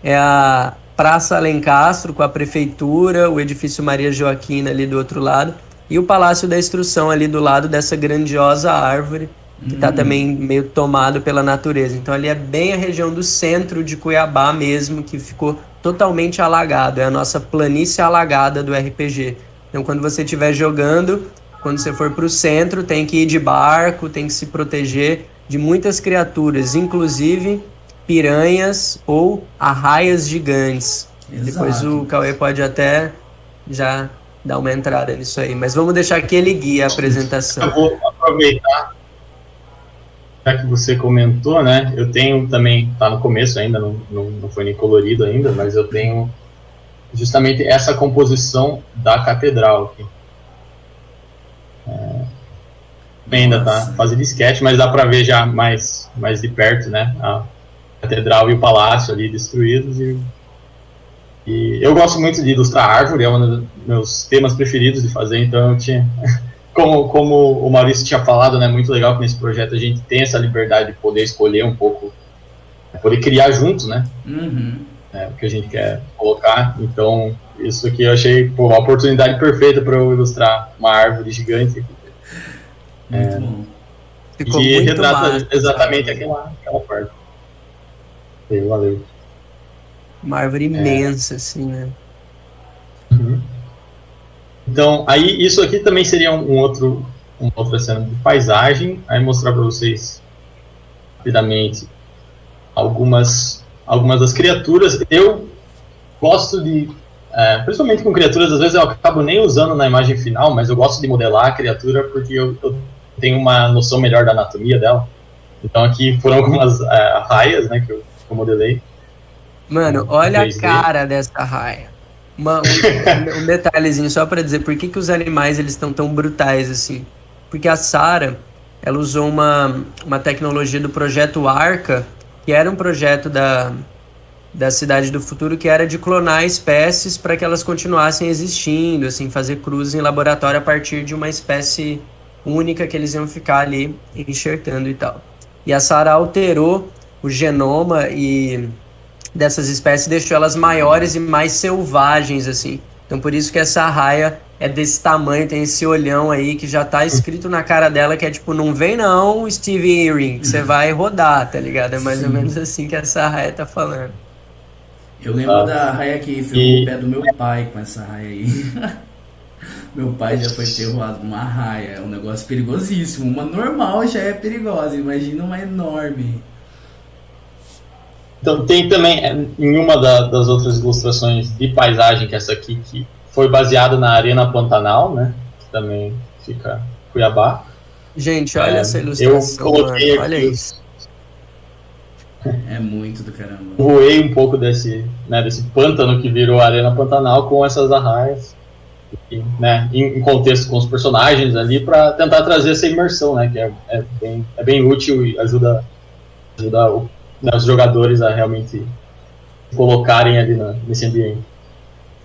é a Praça Alencastro com a prefeitura, o edifício Maria Joaquina ali do outro lado e o Palácio da Instrução ali do lado dessa grandiosa árvore que está também meio tomado pela natureza. Então ali é bem a região do centro de Cuiabá mesmo, que ficou totalmente alagado. É a nossa planície alagada do RPG. Então quando você estiver jogando, quando você for para o centro, tem que ir de barco, tem que se proteger de muitas criaturas, inclusive piranhas ou arraias gigantes. Exato. Depois o Cauê pode até já dar uma entrada nisso aí. Mas vamos deixar que ele guie a apresentação. Eu vou aproveitar, já que você comentou, né? Eu tenho também, tá no começo ainda, não foi nem colorido ainda, mas eu tenho justamente essa composição da catedral aqui. Ainda tá fazendo sketch, mas dá para ver já mais de perto, né? A catedral e o palácio ali destruídos. E eu gosto muito de ilustrar árvore, é um dos meus temas preferidos de fazer, então eu tinha... Como o Maurício tinha falado, né, muito legal que nesse projeto a gente tem essa liberdade de poder escolher um pouco, poder criar juntos, né, o que a gente quer colocar. Então, isso aqui eu achei uma oportunidade perfeita para eu ilustrar uma árvore gigante. Muito bom. Ficou e muito retrata massa, exatamente aquela parte. Valeu. Uma árvore imensa, assim, né? Então, aí isso aqui também seria uma outra cena de paisagem. Aí mostrar para vocês rapidamente algumas das criaturas. Eu gosto de, principalmente com criaturas, às vezes eu acabo nem usando na imagem final, mas eu gosto de modelar a criatura porque eu tenho uma noção melhor da anatomia dela. Então aqui foram algumas raias, né, que eu modelei. Mano, olha 3D. A cara dessa raia. Um detalhezinho só pra dizer por que os animais eles estão tão brutais assim. Porque a Sarah, ela usou uma tecnologia do projeto Arca, que era um projeto da Cidade do Futuro, que era de clonar espécies para que elas continuassem existindo, assim, fazer cruzes em laboratório a partir de uma espécie única que eles iam ficar ali enxertando e tal. E a Sarah alterou o genoma e dessas espécies, deixou elas maiores e mais selvagens, assim. Então por isso que essa arraia é desse tamanho, tem esse olhão aí que já tá escrito na cara dela, que é tipo, não vem não, Steve Irwin, que você vai rodar, tá ligado? É mais ou menos assim que essa arraia tá falando. Eu lembro da arraia que ferrou o pé do meu pai com essa arraia aí. Meu pai já foi ferroado numa arraia, é um negócio perigosíssimo. Uma normal já é perigosa, imagina uma enorme. Então tem também, em uma das outras ilustrações de paisagem, que essa aqui, que foi baseada na Arena Pantanal, né? Que também fica em Cuiabá. Gente, olha essa ilustração, eu coloquei mano. Olha isso. É muito do caramba. Voei um pouco desse pântano que virou Arena Pantanal com essas arraias, né, em contexto com os personagens ali, para tentar trazer essa imersão, né? Que é bem útil e ajuda os jogadores a realmente se colocarem ali nesse ambiente.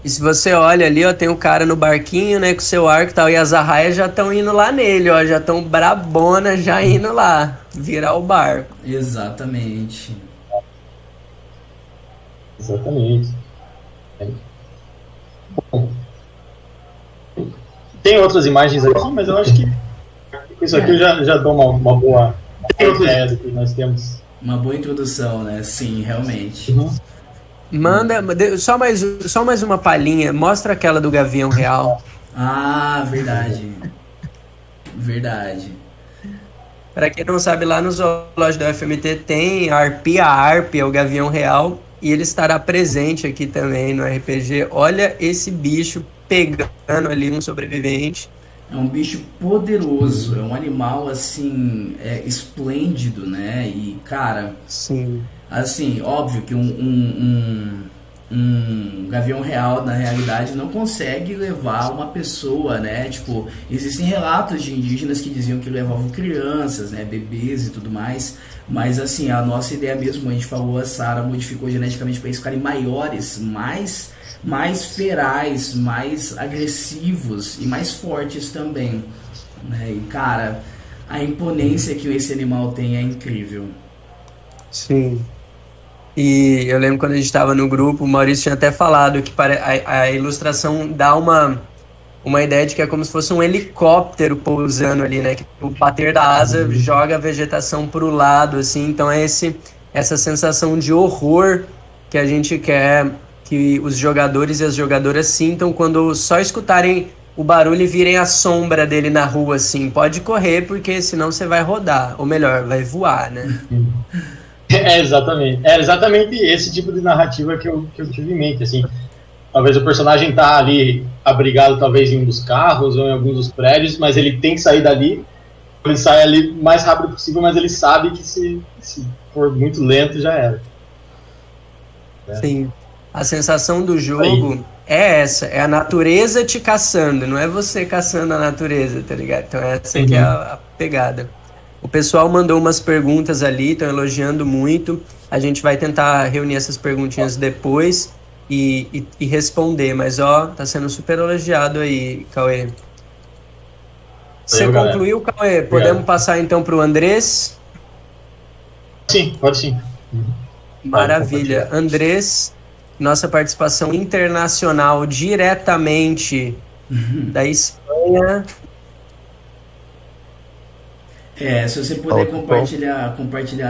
E se você olha ali, ó, tem o cara no barquinho, né, com seu arco e tal, e as arraias já estão indo lá nele, ó, já estão brabona já indo lá, virar o barco. Exatamente. Bom, tem outras imagens aqui, mas eu acho que com isso aqui eu já dou uma boa ideia do que nós temos. Uma boa introdução, né? Sim, realmente. Manda, só mais uma palhinha, mostra aquela do Gavião Real. Ah, verdade. Verdade. Pra quem não sabe, lá no zoológico da UFMT tem a Arpia, o Gavião Real, e ele estará presente aqui também no RPG. Olha esse bicho pegando ali um sobrevivente. É um bicho poderoso, é um animal, assim, esplêndido, né? E, cara... Sim. Assim, óbvio que um gavião real, na realidade, não consegue levar uma pessoa, né? Tipo, existem relatos de indígenas que diziam que levavam crianças, né? Bebês e tudo mais. Mas, assim, a nossa ideia mesmo, a gente falou, a Sarah modificou geneticamente para eles ficarem maiores, mais ferais, mais agressivos e mais fortes também, né? E, cara, a imponência que esse animal tem é incrível. Sim. E eu lembro quando a gente estava no grupo, o Maurício tinha até falado que a ilustração dá uma ideia de que é como se fosse um helicóptero pousando ali, né? Que o bater da asa joga a vegetação para o lado, assim. Então é essa sensação de horror que a gente quer que os jogadores e as jogadoras sintam quando só escutarem o barulho e virem a sombra dele na rua, assim. Pode correr, porque senão você vai rodar. Ou melhor, vai voar, né? Era exatamente esse tipo de narrativa que eu tive em mente, assim. Talvez o personagem tá ali abrigado, talvez em um dos carros ou em alguns dos prédios, mas ele tem que sair dali. Ele sai ali o mais rápido possível, mas ele sabe que se for muito lento, já era. Sim. A sensação do jogo é essa, é a natureza te caçando, não é você caçando a natureza, tá ligado? Então essa que é a pegada. O pessoal mandou umas perguntas ali, estão elogiando muito. A gente vai tentar reunir essas perguntinhas depois e responder. Mas, ó, tá sendo super elogiado aí, Cauê. Você concluiu, Cauê? Podemos passar então para o Andrés? Sim, pode sim. Maravilha. Andrés, nossa participação internacional diretamente da Espanha. Se você puder compartilhar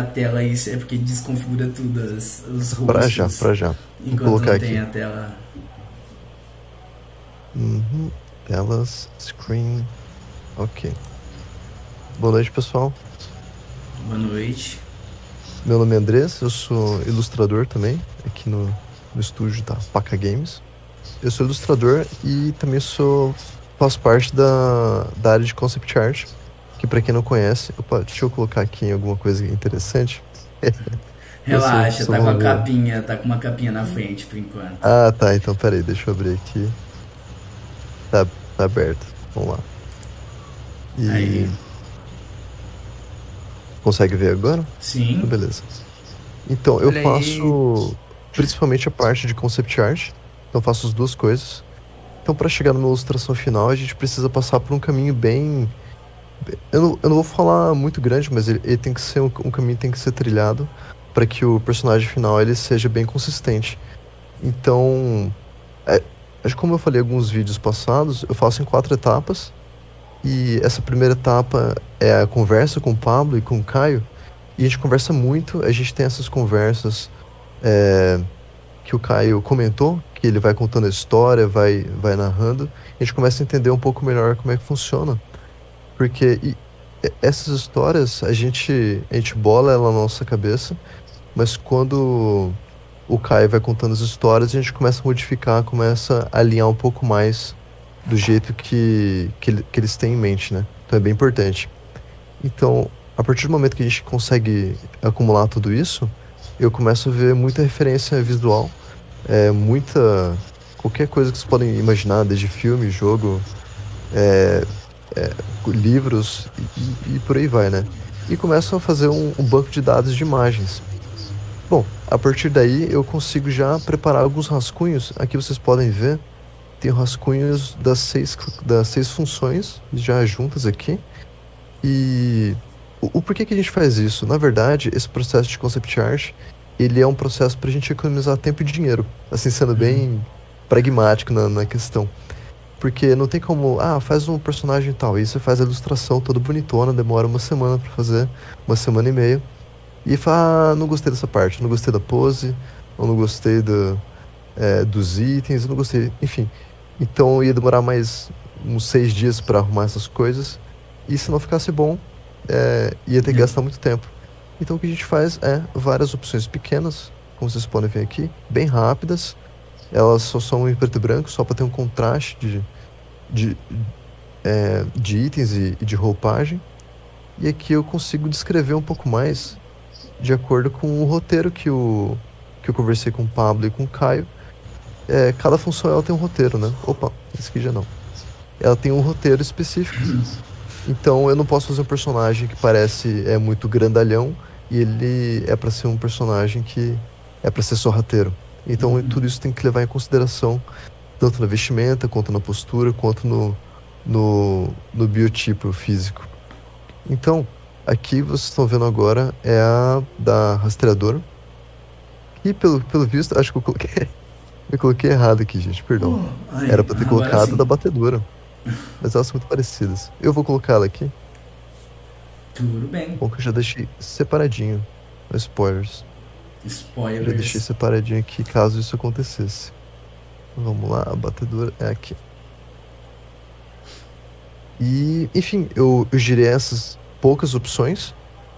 a tela aí, é porque desconfigura tudo os rostos. Pra já. Enquanto Vou colocar não tem aqui. a tela. Telas, screen. Ok. Boa noite, pessoal. Boa noite. Meu nome é Andrés, eu sou ilustrador também, aqui no estúdio da Paca Games. Eu sou ilustrador e também faço parte da área de concept art, que pra quem não conhece, deixa eu colocar aqui em alguma coisa interessante. Relaxa, tá com uma capinha na frente por enquanto. Ah, tá, então peraí, deixa eu abrir aqui. Tá aberto, vamos lá. Aí. Consegue ver agora? Sim. Beleza. Então, eu faço principalmente a parte de concept art. Então eu faço as duas coisas. Então para chegar numa ilustração final, a gente precisa passar por um caminho bem... Eu não vou falar muito grande, mas ele tem que ser um caminho tem que ser trilhado para que o personagem final ele seja bem consistente. Então, acho que como eu falei em alguns vídeos passados, eu faço em 4 etapas. E essa primeira etapa é a conversa com o Pablo e com o Caio. E a gente conversa muito, a gente tem essas conversas que o Caio comentou, que ele vai contando a história, vai narrando. A gente começa a entender um pouco melhor como é que funciona. Porque essas histórias, a gente bola ela na nossa cabeça, mas quando o Caio vai contando as histórias, a gente começa a modificar, começa a alinhar um pouco mais do jeito que eles têm em mente, né? Então é bem importante. Então, a partir do momento que a gente consegue acumular tudo isso, eu começo a ver muita referência visual, qualquer coisa que vocês podem imaginar, desde filme, jogo, livros e por aí vai, né? E começo a fazer um banco de dados de imagens. Bom, a partir daí eu consigo já preparar alguns rascunhos. Aqui vocês podem ver, tem rascunhos das 6 funções já juntas aqui. E o porquê que a gente faz isso? Na verdade, esse processo de concept art, ele é um processo para a gente economizar tempo e dinheiro, assim, sendo bem pragmático na questão. Porque não tem como, faz um personagem tal, e você faz a ilustração toda bonitona, demora uma semana para fazer, uma semana e meia, e fala, não gostei dessa parte, não gostei da pose, ou não gostei dos itens, eu não gostei, enfim. Então ia demorar mais uns 6 dias para arrumar essas coisas, e se não ficasse bom, ia ter que gastar muito tempo. Então o que a gente faz é várias opções pequenas, como vocês podem ver aqui, bem rápidas. Elas só são em preto e branco, só para ter um contraste de itens e de roupagem. E aqui eu consigo descrever um pouco mais de acordo com o roteiro que eu conversei com o Pablo e com o Caio. Cada função ela tem um roteiro, né? Opa, esse aqui já não. Ela tem um roteiro específico. Então eu não posso fazer um personagem que parece muito grandalhão e ele é para ser um personagem que é para ser sorrateiro. Então tudo isso tem que levar em consideração, tanto na vestimenta, quanto na postura, quanto no biotipo físico. Então, aqui vocês estão vendo agora é a da rastreadora. E pelo visto, acho que eu coloquei errado aqui, gente, perdão. Era pra ter colocado da batedora. Mas elas são muito parecidas. Eu vou colocar ela aqui. Tudo bem. Bom que eu já deixei separadinho. Spoilers. Spoilers. Já deixei separadinho aqui caso isso acontecesse. Vamos lá, a batedora é aqui. E, enfim, eu girei essas poucas opções.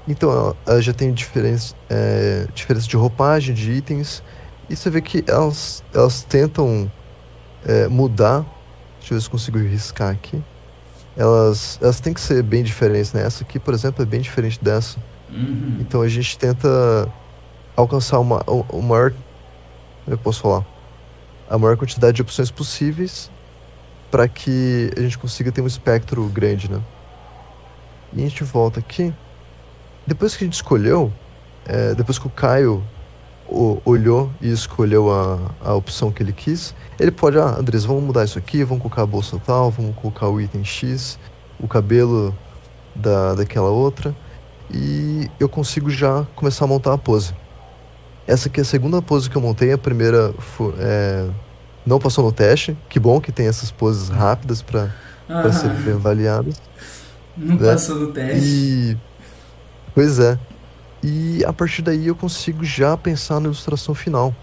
Então ela já tem diferença de roupagem, de itens. E você vê que elas tentam mudar. Deixa eu ver se consigo riscar aqui. Elas têm que ser bem diferentes, né? Essa aqui, por exemplo, é bem diferente dessa. Então a gente tenta alcançar o maior, eu posso falar, a maior quantidade de opções possíveis para que a gente consiga ter um espectro grande, né? E a gente volta aqui. Depois que a gente escolheu, depois que o Caio olhou e escolheu a opção que ele quis, ele pode, Andrés, vamos mudar isso aqui, vamos colocar a bolsa tal, vamos colocar o item X, o cabelo daquela outra, e eu consigo já começar a montar a pose. Essa aqui é a segunda pose que eu montei, a primeira não passou no teste, que bom que tem essas poses rápidas para serem avaliadas. Não passou no teste. Pois é. E a partir daí eu consigo já pensar na ilustração final.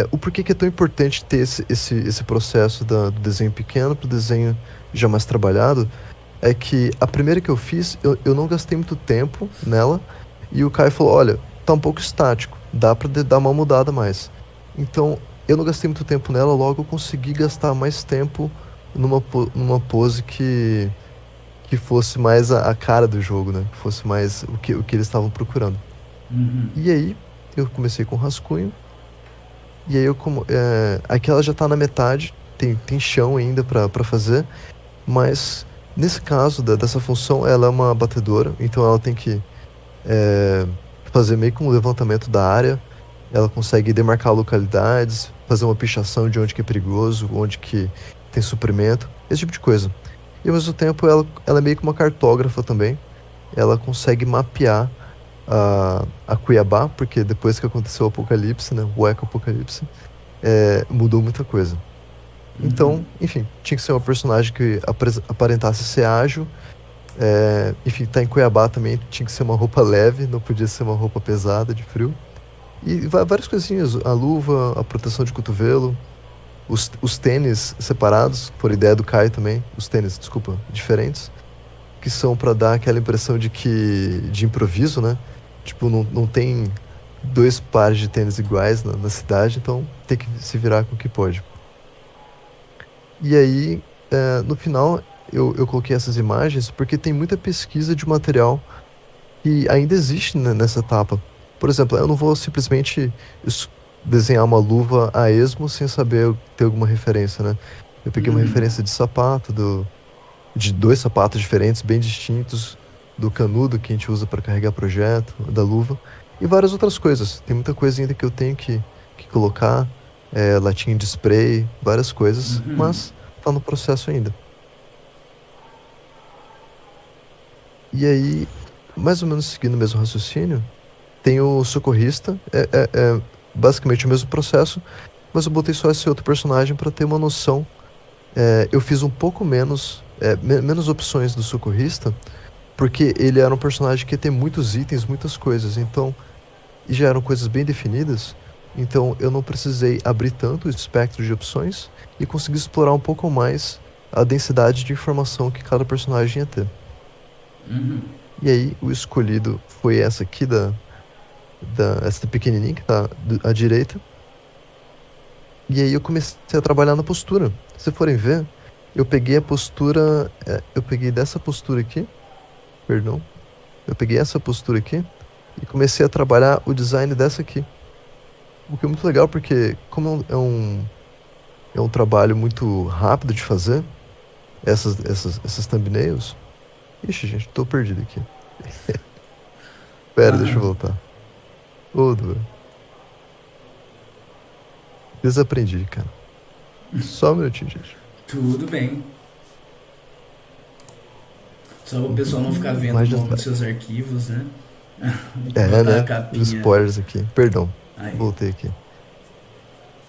O porquê que é tão importante ter esse processo do desenho pequeno para o desenho já mais trabalhado é que a primeira que eu fiz, eu não gastei muito tempo nela, e o Caio falou, olha, tá um pouco estático, dá para dar uma mudada mais. Então eu não gastei muito tempo nela, logo eu consegui gastar mais tempo numa pose que fosse mais a cara do jogo, né? Que fosse mais o que eles estavam procurando. E aí, eu comecei com rascunho. E aí, aqui ela já tá na metade. Tem chão ainda pra fazer. Mas, nesse caso dessa função, ela é uma batedora. Então ela tem que fazer meio que um levantamento da área. Ela consegue demarcar localidades, fazer uma pichação de onde que é perigoso, onde que tem suprimento, esse tipo de coisa. E ao mesmo tempo ela é meio que uma cartógrafa também. Ela consegue mapear a Cuiabá, porque depois que aconteceu o apocalipse, né, o eco-apocalipse, mudou muita coisa. Então, enfim, tinha que ser uma personagem que aparentasse ser ágil. Enfim, tá em Cuiabá também, tinha que ser uma roupa leve, não podia ser uma roupa pesada de frio. E várias coisinhas, a luva, a proteção de cotovelo, os tênis separados, por ideia do Caio também, os tênis, desculpa, diferentes, que são pra dar aquela impressão de improviso, né? Tipo, não tem 2 pares de tênis iguais na cidade, então tem que se virar com o que pode. E aí, no final, eu coloquei essas imagens porque tem muita pesquisa de material que ainda existe, né, nessa etapa. Por exemplo, eu não vou simplesmente desenhar uma luva a esmo sem saber ter alguma referência, né? Eu peguei uma referência de sapato, de 2 sapatos diferentes, bem distintos, do canudo que a gente usa para carregar projeto, da luva, e várias outras coisas. Tem muita coisa ainda que eu tenho que colocar, latinha de spray, várias coisas, mas tá no processo ainda. E aí, mais ou menos seguindo o mesmo raciocínio, tem o socorrista, é basicamente o mesmo processo, mas eu botei só esse outro personagem para ter uma noção. Eu fiz um pouco menos opções do socorrista, porque ele era um personagem que ia ter muitos itens, muitas coisas, então, e já eram coisas bem definidas, então eu não precisei abrir tanto o espectro de opções e consegui explorar um pouco mais a densidade de informação que cada personagem ia ter. E aí, o escolhido foi essa aqui essa pequenininha que tá à direita. E aí eu comecei a trabalhar na postura. Se forem ver, eu peguei a postura, eu peguei dessa postura aqui, perdão, eu peguei essa postura aqui e comecei a trabalhar o design dessa aqui. O que é muito legal porque, como é um trabalho muito rápido de fazer, essas thumbnails. Ixi, gente, tô perdido aqui. Pera, deixa eu voltar. Du. Desaprendi, cara. Só um minutinho, gente. Tudo bem. Só o pessoal não ficar vendo Mas o já nome tá. dos seus arquivos, né? Botar a Né? capinha. Os spoilers aqui. Perdão, Aí. voltei aqui.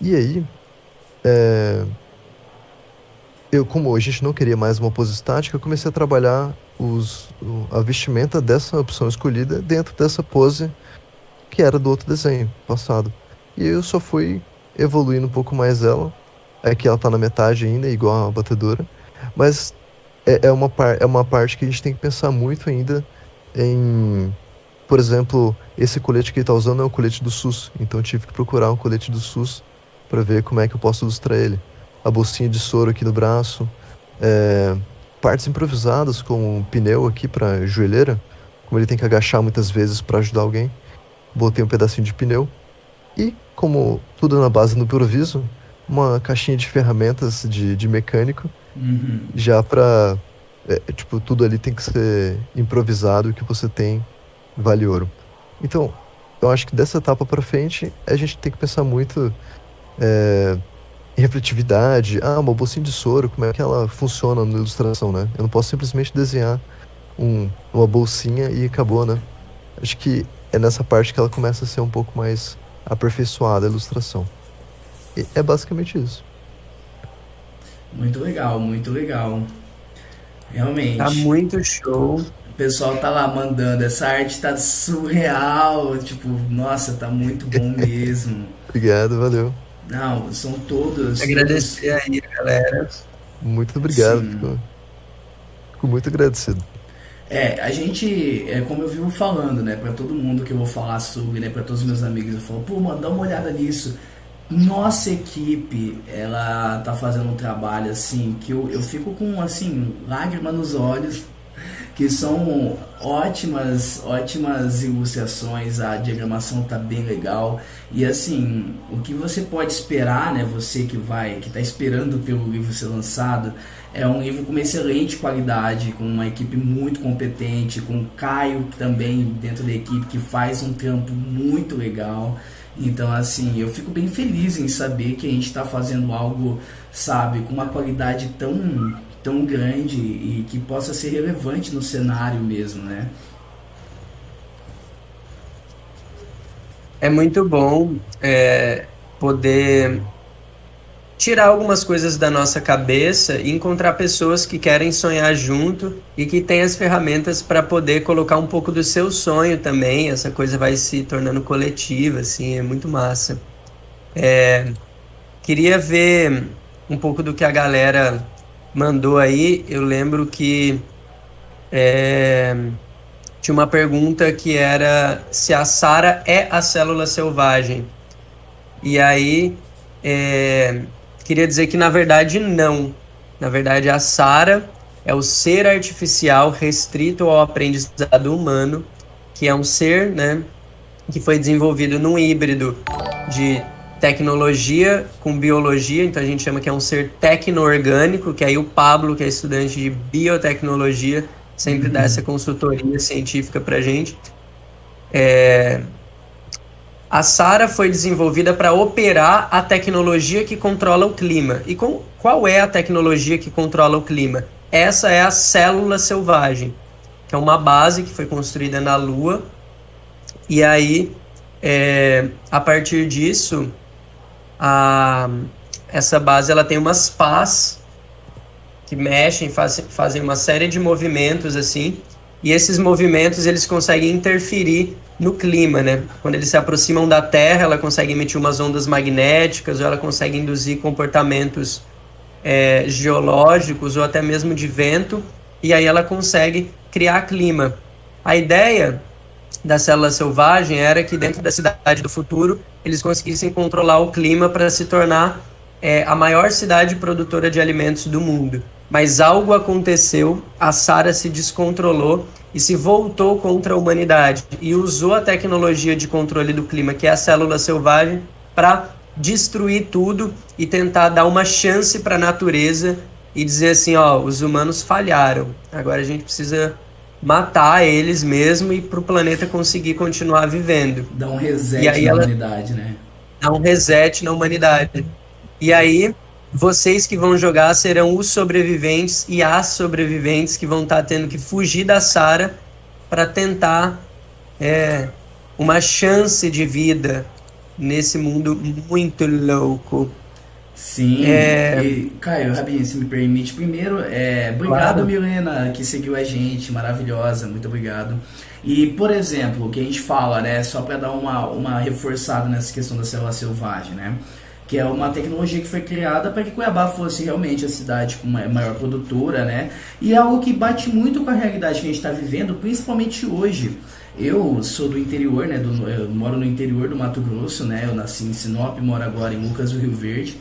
E aí, como a gente não queria mais uma pose estática, eu comecei a trabalhar a vestimenta dessa opção escolhida dentro dessa pose que era do outro desenho passado. E eu só fui evoluindo um pouco mais ela. Aqui ela tá na metade ainda, igual a batedora. Mas é uma parte que a gente tem que pensar muito ainda em... Por exemplo, esse colete que ele tá usando é o colete do SUS. Então eu tive que procurar um colete do SUS para ver como é que eu posso ilustrar ele. A bolsinha de soro aqui no braço. Partes improvisadas, como um pneu aqui para joelheira. Como ele tem que agachar muitas vezes para ajudar alguém. Botei um pedacinho de pneu. E, como tudo na base do improviso, uma caixinha de ferramentas de mecânico. Já pra... tipo, tudo ali tem que ser improvisado e o que você tem vale ouro. Então, eu acho que dessa etapa pra frente, a gente tem que pensar muito em refletividade. Uma bolsinha de soro, como é que ela funciona na ilustração, né? Eu não posso simplesmente desenhar uma bolsinha e acabou, né? Acho que é nessa parte que ela começa a ser um pouco mais aperfeiçoada a ilustração. E é basicamente isso. Muito legal, muito legal. Realmente. Tá muito show. O pessoal tá lá mandando, essa arte tá surreal, tipo, nossa, tá muito bom mesmo. Obrigado, valeu. Não, são todos. Agradecer aí, galera. Muito obrigado. Sim. Fico muito agradecido. A gente, como eu vivo falando, né, pra todo mundo que eu vou falar sobre, né, pra todos os meus amigos, eu falo, pô, mano, dá uma olhada nisso. Nossa equipe, ela tá fazendo um trabalho, assim, que eu fico com, assim, lágrima nos olhos, que são ótimas ilustrações, a diagramação tá bem legal, e assim, o que você pode esperar, né, você que tá esperando pelo livro ser lançado, é um livro com uma excelente qualidade, com uma equipe muito competente, com o Caio também dentro da equipe que faz um trampo muito legal. Então, assim, eu fico bem feliz em saber que a gente está fazendo algo, sabe, com uma qualidade tão grande e que possa ser relevante no cenário mesmo, né? É muito bom poder tirar algumas coisas da nossa cabeça e encontrar pessoas que querem sonhar junto e que têm as ferramentas para poder colocar um pouco do seu sonho também. Essa coisa vai se tornando coletiva, assim, é muito massa. Queria ver um pouco do que a galera mandou aí. Eu lembro que tinha uma pergunta que era se a Sara é a célula selvagem. E aí, queria dizer que na verdade não. Na verdade, a Sara é o ser artificial restrito ao aprendizado humano, que é um ser, né, que foi desenvolvido num híbrido de tecnologia com biologia, então a gente chama que é um ser tecno-orgânico, que aí o Pablo, que é estudante de biotecnologia, sempre dá essa consultoria científica pra gente. A Sara foi desenvolvida para operar a tecnologia que controla o clima. E qual é a tecnologia que controla o clima? Essa é a célula selvagem, que é uma base que foi construída na Lua. E aí, a partir disso, essa base ela tem umas pás que mexem, fazem uma série de movimentos assim. E esses movimentos eles conseguem interferir no clima, né? Quando eles se aproximam da Terra, ela consegue emitir umas ondas magnéticas, ou ela consegue induzir comportamentos geológicos, ou até mesmo de vento, e aí ela consegue criar clima. A ideia da célula selvagem era que dentro da cidade do futuro, eles conseguissem controlar o clima para se tornar a maior cidade produtora de alimentos do mundo. Mas algo aconteceu, a Sara se descontrolou e se voltou contra a humanidade e usou a tecnologia de controle do clima, que é a célula selvagem, para destruir tudo e tentar dar uma chance para a natureza e dizer assim, ó, os humanos falharam, agora a gente precisa matar eles mesmo e para o planeta conseguir continuar vivendo. Dá um reset na humanidade, né? Dá um reset na humanidade. E aí, vocês que vão jogar serão os sobreviventes e as sobreviventes que vão estar tendo que fugir da Sara para tentar uma chance de vida nesse mundo muito louco. Sim, e, Caio, rapidinho, se me permite, primeiro, obrigado, Claro. Milena, que seguiu a gente, maravilhosa, muito obrigado. E, por exemplo, o que a gente fala, né, só para dar uma reforçada nessa questão da célula selvagem, né, que é uma tecnologia que foi criada para que Cuiabá fosse realmente a cidade com a maior produtora, né, e é algo que bate muito com a realidade que a gente está vivendo, principalmente hoje. Eu sou do interior, né, eu moro no interior do Mato Grosso, né, eu nasci em Sinop, moro agora em Lucas do Rio Verde.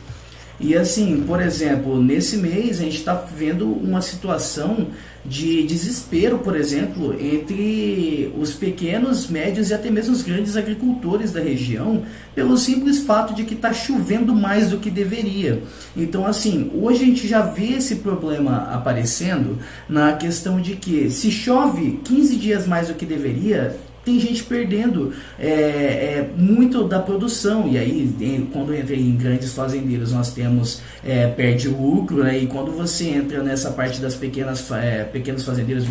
E assim, por exemplo, nesse mês a gente está vendo uma situação de desespero, por exemplo, entre os pequenos, médios e até mesmo os grandes agricultores da região, pelo simples fato de que está chovendo mais do que deveria. Então, assim, hoje a gente já vê esse problema aparecendo na questão de que se chove 15 dias mais do que deveria, tem gente perdendo muito da produção, e aí quando entra em grandes fazendeiros nós temos perde o lucro, né? E quando você entra nessa parte das pequenos fazendeiros,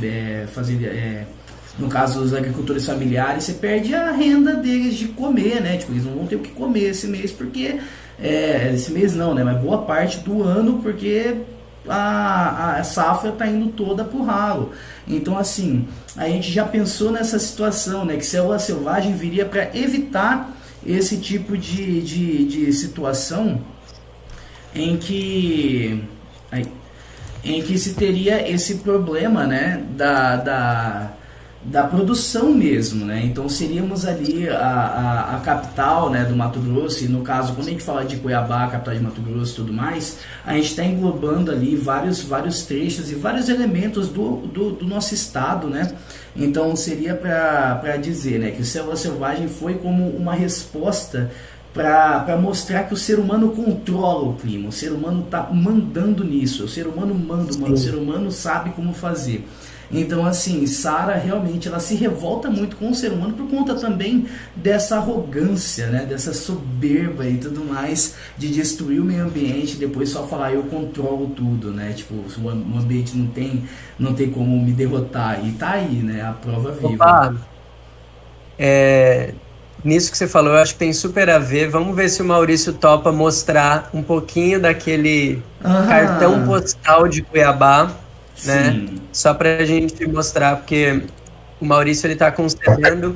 no caso dos agricultores familiares, você perde a renda deles de comer, né? Tipo, eles não vão ter o que comer esse mês, porque esse mês não, né? Mas boa parte do ano, porque a safra está indo toda pro ralo. Então, assim, a gente já pensou nessa situação, né, que célula selvagem viria para evitar esse tipo de situação em que se teria esse problema, né, da produção mesmo, né? Então seríamos ali a capital, né, do Mato Grosso, e no caso, quando a gente fala de Cuiabá, capital de Mato Grosso e tudo mais, a gente está englobando ali vários trechos e vários elementos do nosso estado, né? Então seria para dizer, né, que o Célula Selvagem foi como uma resposta para mostrar que o ser humano controla o clima, o ser humano está mandando nisso, o ser humano manda, o ser humano sabe como fazer. Então, assim, Sarah realmente ela se revolta muito com o ser humano por conta também dessa arrogância, né? Dessa soberba e tudo mais, de destruir o meio ambiente e depois só falar eu controlo tudo, né? Tipo, o ambiente não tem como me derrotar. E tá aí, né? A prova viva. Opa, nisso que você falou, eu acho que tem super a ver. Vamos ver se o Maurício topa mostrar um pouquinho daquele cartão postal de Cuiabá, né? Sim. Só pra gente mostrar, porque o Maurício ele tá concedendo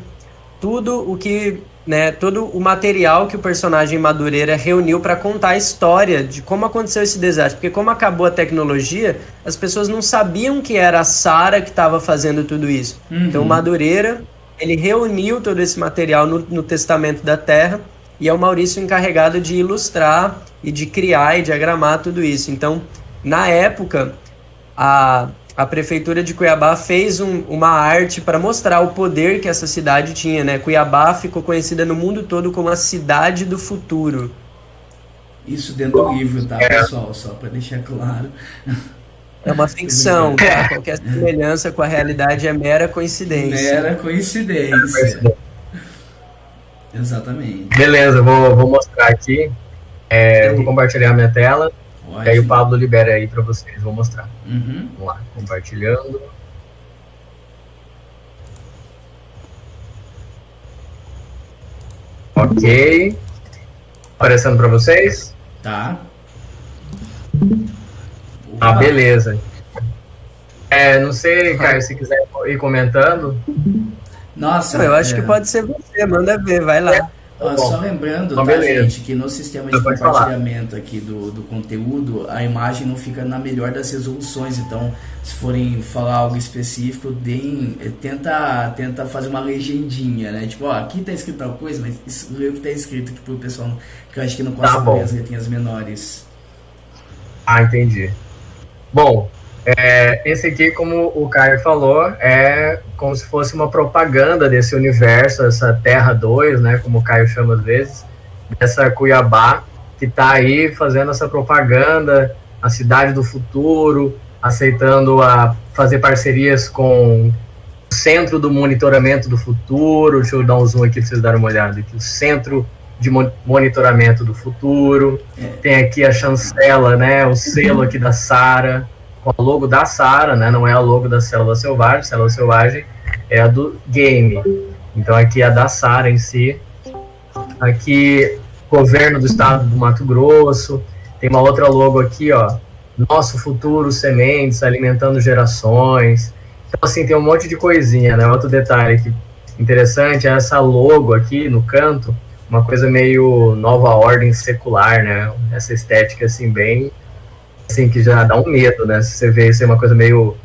tudo o que, né, todo o material que o personagem Madureira reuniu para contar a história de como aconteceu esse desastre, porque como acabou a tecnologia, as pessoas não sabiam que era a Sarah que estava fazendo tudo isso. Então o Madureira, ele reuniu todo esse material no Testamento da Terra, e é o Maurício encarregado de ilustrar e de criar e diagramar tudo isso. Então, na época, a prefeitura de Cuiabá fez uma arte para mostrar o poder que essa cidade tinha, né? Cuiabá ficou conhecida no mundo todo como a cidade do futuro. Isso dentro do livro, tá, pessoal? Só para deixar claro. É uma ficção, tá? Qualquer semelhança com a realidade é mera coincidência. Mera coincidência. Exatamente. Beleza, vou mostrar aqui. Vou compartilhar minha tela. Ótimo. E aí o Pablo libera aí para vocês, vou mostrar. Uhum. Vamos lá, compartilhando. Ok. Aparecendo para vocês? Tá. Ah, beleza. Não sei, Caio, se quiser ir comentando. Nossa, Eu acho que pode ser você, manda ver, vai lá. Ó, só lembrando, Então, tá, beleza. gente, que no sistema de Pode compartilhamento aqui do conteúdo, a imagem não fica na melhor das resoluções. Então, se forem falar algo específico, tenta fazer uma legendinha, né? Tipo, ó, aqui tá escrito tal coisa, mas isso é o que tá escrito aqui pro pessoal que eu acho que não consegue ver as letrinhas menores. Ah, entendi. Bom, esse aqui, como o Caio falou, é como se fosse uma propaganda desse universo, essa Terra 2, né, como o Caio chama às vezes, dessa Cuiabá, que está aí fazendo essa propaganda, a cidade do futuro, aceitando fazer parcerias com o Centro do Monitoramento do Futuro. Deixa eu dar um zoom aqui para vocês darem uma olhada aqui. O Centro de Monitoramento do Futuro. Tem aqui a chancela, né, o selo aqui da Sarah, com o logo da Sarah, né? Não é a logo da Célula Selvagem. Célula Selvagem é a do game. Então aqui é a da Sarah em si. Aqui, governo do estado do Mato Grosso. Tem uma outra logo aqui, ó. Nosso futuro, sementes, alimentando gerações. Então, assim, tem um monte de coisinha, né? Outro detalhe aqui interessante é essa logo aqui no canto, uma coisa meio nova ordem secular, né? Essa estética, assim, bem... assim, que já dá um medo, né? Se você vê isso é uma coisa meio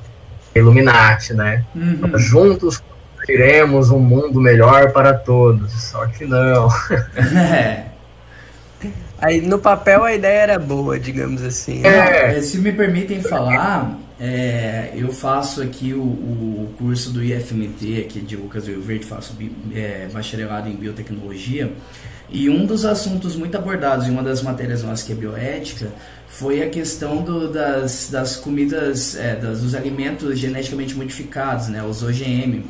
Illuminati, né? Uhum. Juntos construiremos um mundo melhor para todos. Só que não. Aí, no papel, a ideia era boa, digamos assim. Se me permitem falar, eu faço aqui o curso do IFMT, aqui de Lucas Rio Verde, faço bacharelado em biotecnologia. E um dos assuntos muito abordados em uma das matérias nossas, que é bioética, foi a questão das comidas, dos alimentos geneticamente modificados, né, os OGM,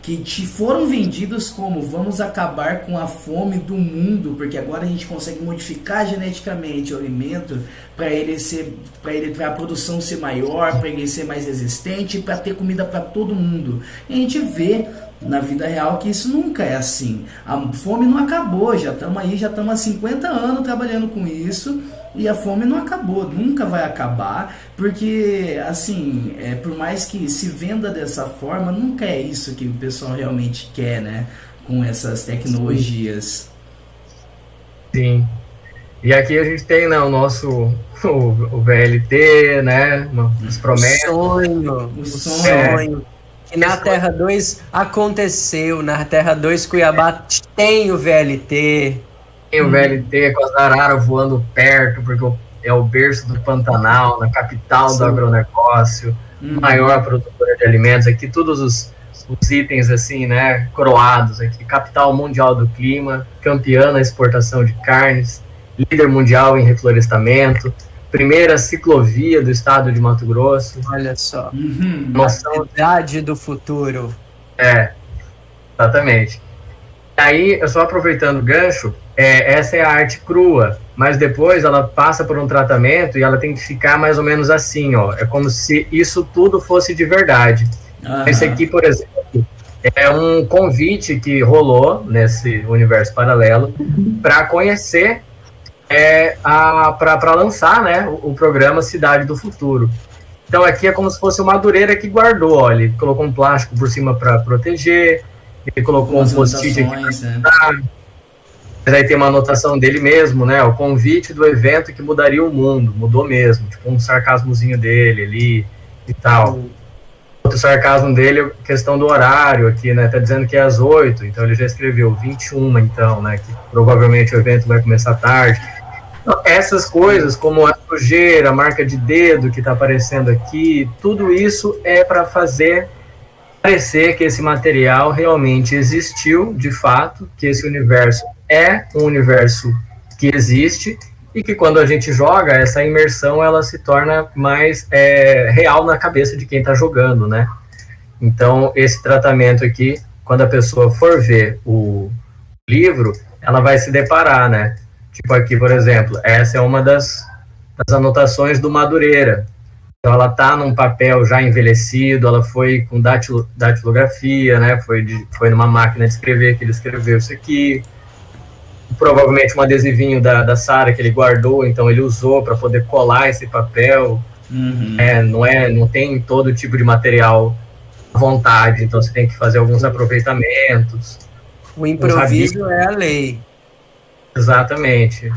que foram vendidos como vamos acabar com a fome do mundo, porque agora a gente consegue modificar geneticamente o alimento para a produção ser maior, para ele ser mais resistente, para ter comida para todo mundo. E a gente vê na vida real que isso nunca é assim. A fome não acabou, já estamos há 50 anos trabalhando com isso, e a fome não acabou, nunca vai acabar, porque assim, por mais que se venda dessa forma, nunca é isso que o pessoal realmente quer, né, com essas tecnologias. Sim. E aqui a gente tem, né, o nosso o VLT, né, as promessas. O sonho. Que na Terra 2 aconteceu, na Terra 2 Cuiabá tem o VLT. Tem o VLT com as araras voando perto, porque é o berço do Pantanal, na capital do agronegócio, maior produtora de alimentos. Aqui todos os os itens assim, né, coroados aqui. Capital mundial do clima, campeã na exportação de carnes, líder mundial em reflorestamento, primeira ciclovia do estado de Mato Grosso. Olha só. Noção Cidade do futuro. Exatamente. Aí, eu só aproveitando o gancho, essa é a arte crua, mas depois ela passa por um tratamento e ela tem que ficar mais ou menos assim, ó. É como se isso tudo fosse de verdade. Esse aqui, por exemplo, é um convite que rolou nesse universo paralelo para conhecer, para lançar, né, o programa Cidade do Futuro. Então aqui é como se fosse uma madureira que guardou, ó, ele colocou um plástico por cima para proteger, ele colocou um post-it aqui, né? Mas aí tem uma anotação dele mesmo, né? O convite do evento que mudaria o mundo, mudou mesmo, tipo um sarcasmozinho dele ali e tal. Outro sarcasmo dele é a questão do horário aqui, né? Tá dizendo que é às 8, então ele já escreveu 21, então, né? Que provavelmente o evento vai começar tarde. Então, essas coisas, como a sujeira, a marca de dedo que tá aparecendo aqui, tudo isso é para fazer parecer que esse material realmente existiu, de fato, que esse universo é um universo que existe e que quando a gente joga, essa imersão ela se torna mais real na cabeça de quem está jogando, né? Então, esse tratamento aqui, quando a pessoa for ver o livro, ela vai se deparar, né? Tipo aqui, por exemplo, essa é uma das anotações do Madureira. Então, ela está num papel já envelhecido, ela foi com datilografia, né? Foi numa máquina de escrever que ele escreveu isso aqui. Provavelmente um adesivinho da Sarah que ele guardou, então ele usou para poder colar esse papel. Não tem todo tipo de material à vontade, então você tem que fazer alguns aproveitamentos. O improviso é a lei. Exatamente.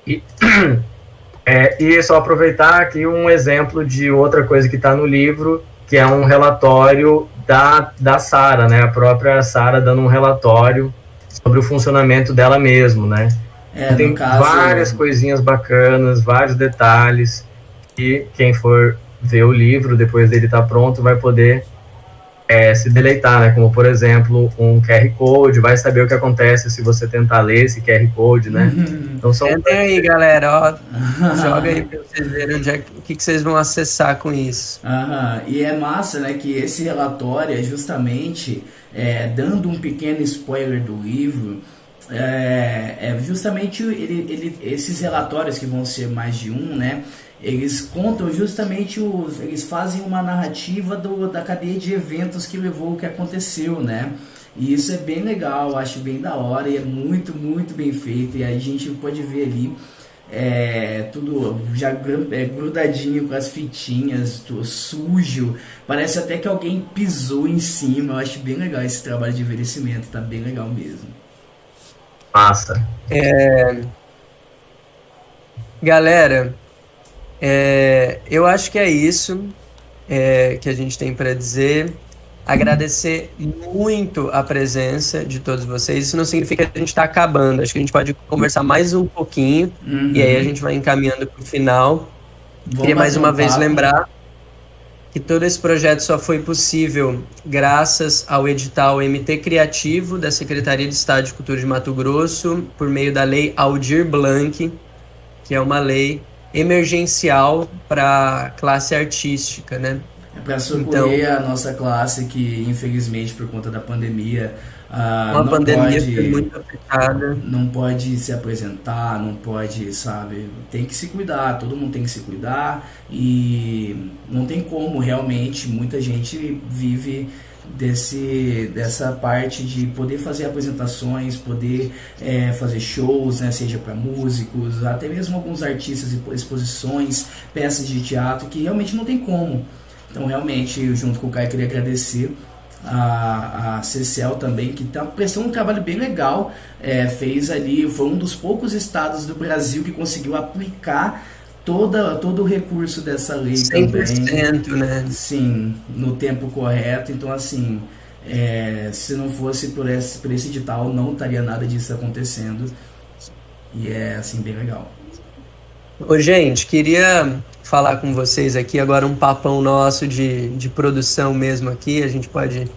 E só aproveitar aqui um exemplo de outra coisa que está no livro, que é um relatório da Sarah, né? A própria Sarah dando um relatório sobre o funcionamento dela mesmo, né? Tem várias coisinhas bacanas, vários detalhes, e quem for ver o livro, depois dele estar pronto, vai poder se deleitar, né? Como, por exemplo, um QR Code, vai saber o que acontece se você tentar ler esse QR Code, né? Então, Entrem aí, galera, ó, joga aí pra vocês verem o que vocês vão acessar com isso. E é massa, né, que esse relatório é justamente, dando um pequeno spoiler do livro, justamente esses relatórios que vão ser mais de um, né, eles contam justamente eles fazem uma narrativa da cadeia de eventos que levou o que aconteceu, né? E isso é bem legal, acho bem da hora e é muito, muito bem feito. E aí a gente pode ver ali tudo já grudadinho com as fitinhas, tudo sujo. Parece até que alguém pisou em cima. Eu acho bem legal esse trabalho de envelhecimento, tá bem legal mesmo. Massa. Galera, eu acho que é isso que a gente tem para dizer. Agradecer muito a presença de todos vocês. Isso não significa que a gente está acabando. Acho que a gente pode conversar mais um pouquinho. E aí a gente vai encaminhando para o final. Queria mais uma vez lembrar que todo esse projeto só foi possível graças ao edital MT Criativo da Secretaria de Estado de Cultura de Mato Grosso, por meio da Lei Aldir Blanc, que é uma lei emergencial para a classe artística, né? Para socorrer a nossa classe que, infelizmente, por conta da pandemia, foi muito afetada. Não pode se apresentar, não pode, sabe? Tem que se cuidar, todo mundo tem que se cuidar e não tem como, realmente, muita gente vive dessa parte de poder fazer apresentações, poder fazer shows, né, seja para músicos, até mesmo alguns artistas, exposições, peças de teatro, que realmente não tem como. Então, realmente, eu, junto com o Caio, queria agradecer a CCL também, que está prestando um trabalho bem legal. Fez ali, foi um dos poucos estados do Brasil que conseguiu aplicar todo o recurso dessa lei 100%, também. né? Sim, no tempo correto. Então, assim, se não fosse por esse edital, não estaria nada disso acontecendo. E é, assim, bem legal. Ô, gente, queria falar com vocês aqui. Agora um papão nosso de produção mesmo aqui. A gente pode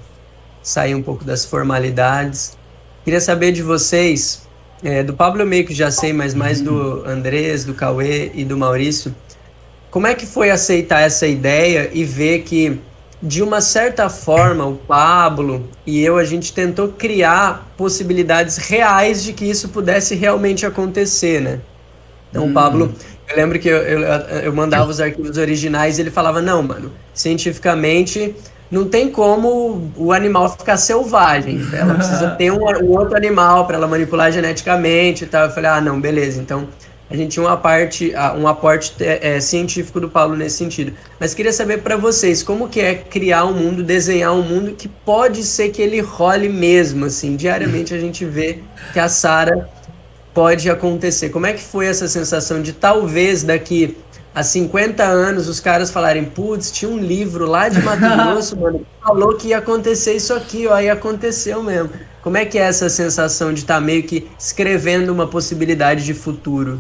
sair um pouco das formalidades. Queria saber de vocês, do Pablo eu meio que já sei, mas mais do Andrés, do Cauê e do Maurício. Como é que foi aceitar essa ideia e ver que, de uma certa forma, o Pablo e eu, a gente tentou criar possibilidades reais de que isso pudesse realmente acontecer, né? Então, o Pablo, eu lembro que eu mandava os arquivos originais e ele falava, não, mano, cientificamente não tem como o animal ficar selvagem, ela precisa ter um outro animal para ela manipular geneticamente e tal. Eu falei, não, beleza, então a gente tinha um aporte científico do Pablo nesse sentido. Mas queria saber para vocês, como que é criar um mundo, desenhar um mundo que pode ser que ele role mesmo, assim, diariamente a gente vê que a Sarah pode acontecer. Como é que foi essa sensação de talvez daqui a 50 anos os caras falarem, putz, tinha um livro lá de Mato Grosso, mano, que falou que ia acontecer isso aqui, ó, e aconteceu mesmo. Como é que é essa sensação de estar meio que escrevendo uma possibilidade de futuro?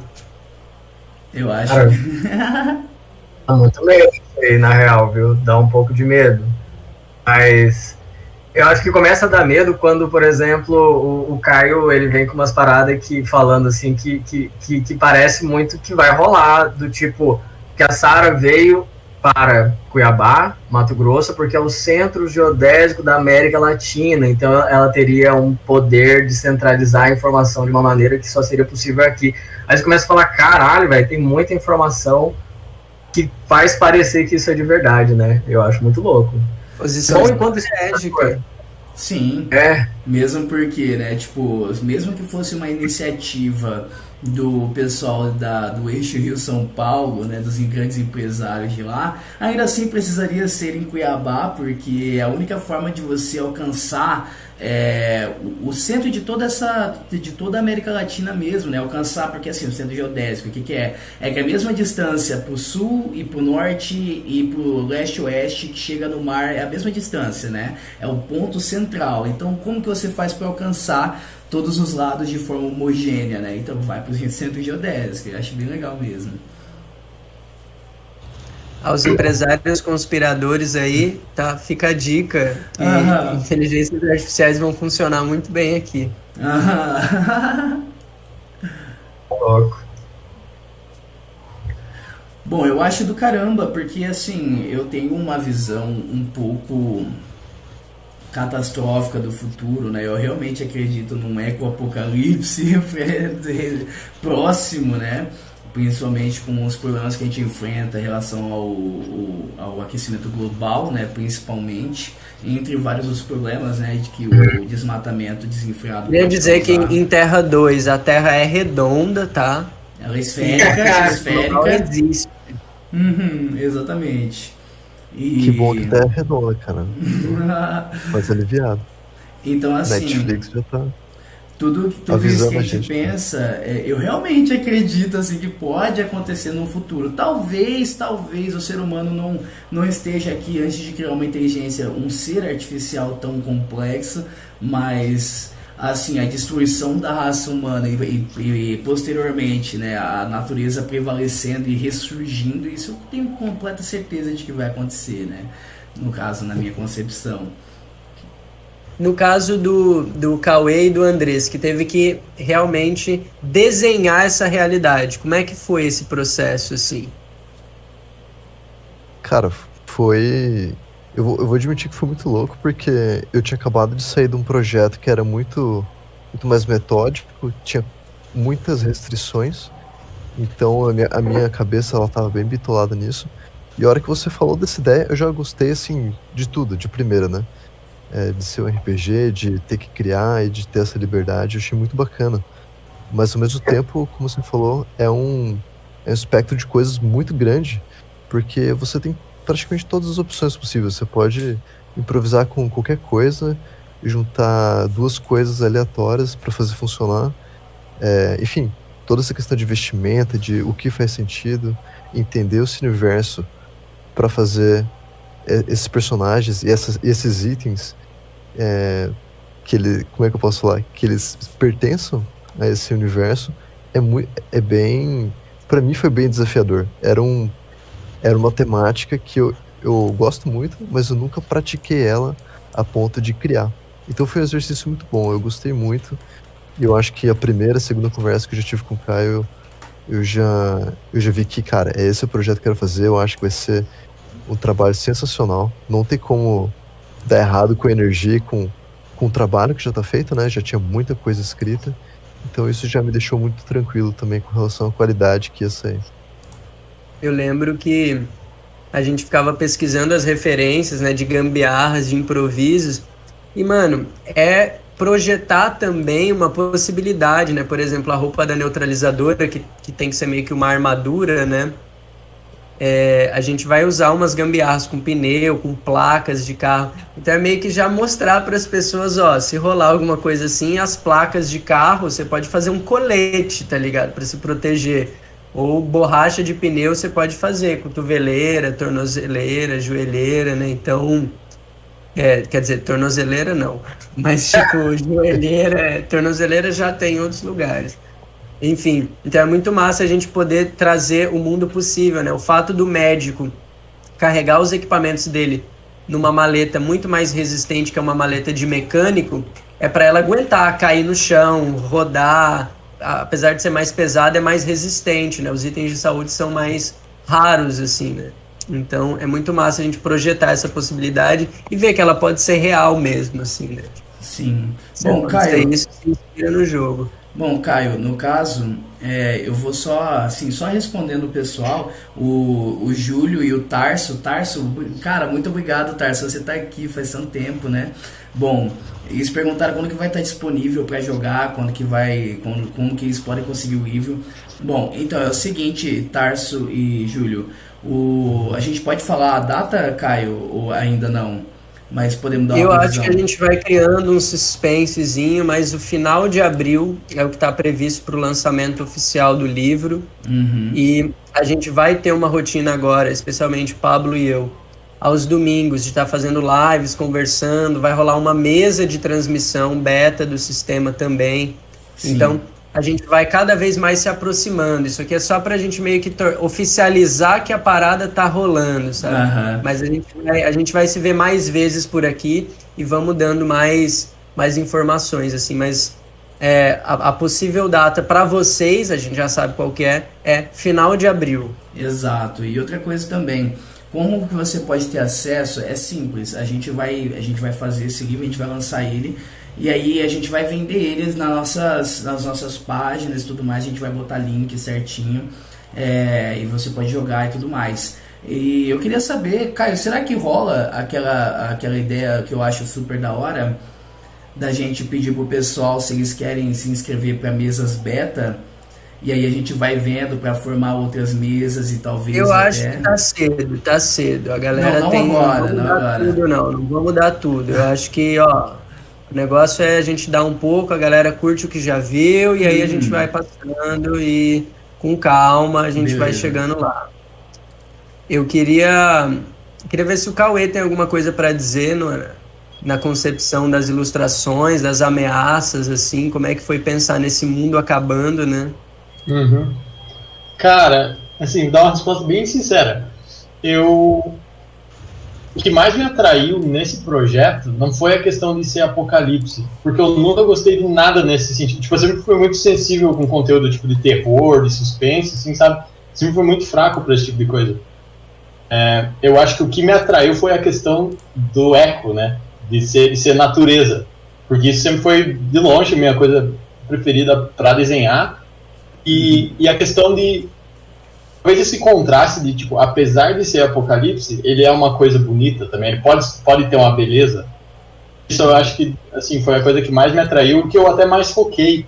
Eu acho. Cara, dá muito medo isso aí, na real, viu? Dá um pouco de medo. Mas eu acho que começa a dar medo quando, por exemplo, o Caio, ele vem com umas paradas que, falando assim, que parece muito que vai rolar, do tipo, que a Sarah veio para Cuiabá, Mato Grosso, porque é o centro geodésico da América Latina, então ela teria um poder de centralizar a informação de uma maneira que só seria possível aqui. Aí você começa a falar, caralho, velho, tem muita informação que faz parecer que isso é de verdade, né? Eu acho muito louco. Posição Bom enquanto estratégica. Sim, mesmo porque, né, tipo, mesmo que fosse uma iniciativa do pessoal do eixo Rio-São Paulo, né, dos grandes empresários de lá, ainda assim precisaria ser em Cuiabá, porque é a única forma de você alcançar o centro de toda a América Latina mesmo, né, alcançar, porque assim, o centro geodésico, o que é? É que a mesma distância pro sul e pro norte e pro leste-oeste que chega no mar é a mesma distância, né, é o ponto central. Então, como que você faz para alcançar todos os lados de forma homogênea, né? Então vai para o centro geodésico, eu acho bem legal mesmo. Aos empresários conspiradores aí, tá? Fica a dica. E inteligências artificiais vão funcionar muito bem aqui. Louco. Bom, eu acho do caramba, porque assim, eu tenho uma visão um pouco catastrófica do futuro, né? Eu realmente acredito num ecoapocalipse próximo, né? Principalmente com os problemas que a gente enfrenta em relação ao aquecimento global, né? Principalmente, entre vários outros problemas, né? De que o desmatamento desenfreado... Queria dizer que em Terra 2 a Terra é redonda, tá? Ela é esférica. Não existe. Exatamente. Que bom que Terra é redonda, cara. Mais aliviado. Então, assim, Netflix já tá tudo isso que a gente pensa, eu realmente acredito assim, que pode acontecer no futuro. Talvez o ser humano não esteja aqui antes de criar uma inteligência, um ser artificial tão complexo, mas assim, a destruição da raça humana e posteriormente, né, a natureza prevalecendo e ressurgindo, isso eu tenho completa certeza de que vai acontecer, né? No caso, na minha concepção. No caso do Cauê e do Andrés, que teve que realmente desenhar essa realidade, como é que foi esse processo, assim? Cara, foi... Eu vou admitir que foi muito louco, porque eu tinha acabado de sair de um projeto que era muito mais metódico, tinha muitas restrições, então a minha cabeça ela tava bem bitolada nisso. E a hora que você falou dessa ideia, eu já gostei, assim, de tudo, de primeira, né? De ser um RPG, de ter que criar e de ter essa liberdade, eu achei muito bacana. Mas ao mesmo tempo, como você falou, é um espectro de coisas muito grande, porque você tem praticamente todas as opções possíveis. Você pode improvisar com qualquer coisa e juntar duas coisas aleatórias para fazer funcionar. Enfim, toda essa questão de vestimenta, de o que faz sentido, entender esse universo para fazer esses personagens e esses itens como é que eu posso falar? Que eles pertençam a esse universo, é bem... Pra mim foi bem desafiador. Era um era uma temática que eu gosto muito, mas eu nunca pratiquei ela a ponto de criar. Então foi um exercício muito bom, eu gostei muito. E eu acho que a primeira, segunda conversa que eu já tive com o Caio, eu já vi que, cara, é esse o projeto que eu quero fazer, eu acho que vai ser um trabalho sensacional. Não tem como dar errado com a energia, com o trabalho que já tá feito, né? Já tinha muita coisa escrita. Então isso já me deixou muito tranquilo também com relação à qualidade que ia sair. Eu lembro que a gente ficava pesquisando as referências, né, de gambiarras, de improvisos, e, mano, é projetar também uma possibilidade, né? Por exemplo, a roupa da neutralizadora, que tem que ser meio que uma armadura, né? A gente vai usar umas gambiarras com pneu, com placas de carro. Então é meio que já mostrar para as pessoas, ó, se rolar alguma coisa assim, as placas de carro, você pode fazer um colete, tá ligado? Para se proteger. Ou borracha de pneu você pode fazer, cotoveleira, tornozeleira, joelheira, né? Então, quer dizer, tornozeleira não. Mas tipo, joelheira, tornozeleira já tem em outros lugares. Enfim, então é muito massa a gente poder trazer o mundo possível, né? O fato do médico carregar os equipamentos dele numa maleta muito mais resistente que uma maleta de mecânico, é para ela aguentar, cair no chão, rodar, apesar de ser mais pesada, é mais resistente, né? Os itens de saúde são mais raros, assim, né? Então é muito massa a gente projetar essa possibilidade e ver que ela pode ser real mesmo, assim, né? Sim. Você Bom, pode Caio... ter isso se inspira no jogo. Bom, Caio, no caso, eu vou só respondendo o pessoal, o Júlio e o Tarso, cara, muito obrigado, Tarso, você tá aqui faz tanto tempo, né? Bom, eles perguntaram quando que vai estar disponível para jogar, como que eles podem conseguir o Evil. Bom, então é o seguinte, Tarso e Júlio, a gente pode falar a data, Caio, ou ainda não? Mas podemos dar uma Eu previsão. acho que a gente vai criando um suspensezinho, mas o final de abril é o que está previsto para o lançamento oficial do livro. Uhum. E a gente vai ter uma rotina agora, especialmente Pablo e eu, aos domingos, de estar fazendo lives, conversando, vai rolar uma mesa de transmissão beta do sistema também. Sim. Então, a gente vai cada vez mais se aproximando. Isso aqui é só pra gente meio que oficializar que a parada tá rolando, sabe? Uhum. Mas a gente vai se ver mais vezes por aqui e vamos dando mais informações, assim. Mas a possível data para vocês, a gente já sabe qual que é final de abril. Exato. E outra coisa também, como que você pode ter acesso? É simples. A gente vai fazer esse livro, a gente vai lançar ele. E aí a gente vai vender eles nas nossas páginas e tudo mais, a gente vai botar link certinho, e você pode jogar e tudo mais. E eu queria saber, Caio, será que rola aquela ideia que eu acho super da hora, da gente pedir pro pessoal se eles querem se inscrever para mesas beta, e aí a gente vai vendo para formar outras mesas e talvez eu até... acho que tá cedo. A galera não tem... agora. Não vamos mudar tudo. Eu acho que, o negócio é a gente dar um pouco, a galera curte o que já viu, e aí a gente vai passando e com calma a gente vai chegando lá. Eu queria ver se o Cauê tem alguma coisa para dizer na concepção das ilustrações, das ameaças, assim, como é que foi pensar nesse mundo acabando, né? Uhum. Cara, assim, dar uma resposta bem sincera. O que mais me atraiu nesse projeto não foi a questão de ser apocalipse, porque eu nunca gostei de nada nesse sentido. Tipo, eu sempre fui muito sensível com conteúdo tipo de terror, de suspense, assim, sabe? Sempre fui muito fraco para esse tipo de coisa. Eu acho que o que me atraiu foi a questão do eco, né? De ser natureza, porque isso sempre foi, de longe, a minha coisa preferida para desenhar. E a questão de... Talvez esse contraste de, tipo, apesar de ser apocalipse, ele é uma coisa bonita também, ele pode ter uma beleza. Isso eu acho que, assim, foi a coisa que mais me atraiu, que eu até mais foquei.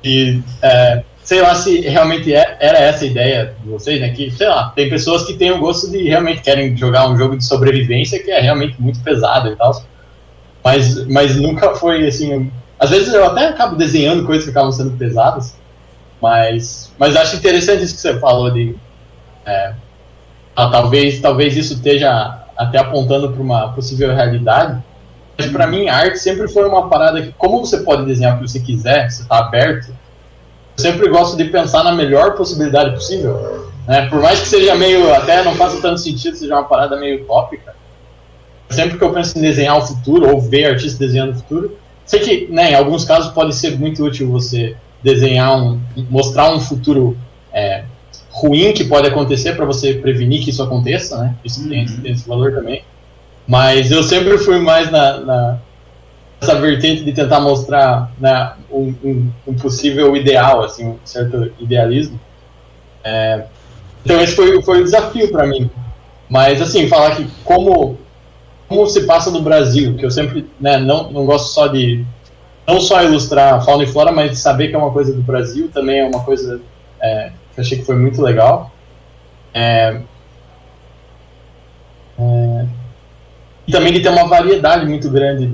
E, sei lá se realmente era essa a ideia de vocês, né, que, sei lá, tem pessoas que têm o gosto de realmente querem jogar um jogo de sobrevivência que é realmente muito pesado e tal, mas nunca foi, assim... Às vezes eu até acabo desenhando coisas que acabam sendo pesadas, mas acho interessante isso que você falou de... talvez isso esteja até apontando para uma possível realidade, mas para mim a arte sempre foi uma parada que, como você pode desenhar o que você quiser, você está aberto, eu sempre gosto de pensar na melhor possibilidade possível, né? Por mais que seja meio, até não faça tanto sentido, seja uma parada meio utópica, sempre que eu penso em desenhar o futuro, ou ver artistas desenhando o futuro, sei que, né, em alguns casos pode ser muito útil você desenhar mostrar um futuro ruim que pode acontecer para você prevenir que isso aconteça, né? Isso tem esse valor também. Mas eu sempre fui mais nessa vertente de tentar mostrar, né, um possível ideal, assim, um certo idealismo. Então esse foi o desafio para mim. Mas assim, falar que como se passa no Brasil, que eu sempre, né, não gosto só de não só ilustrar fauna e flora, mas de saber que é uma coisa do Brasil, também é uma coisa que eu achei que foi muito legal. E também de ter uma variedade muito grande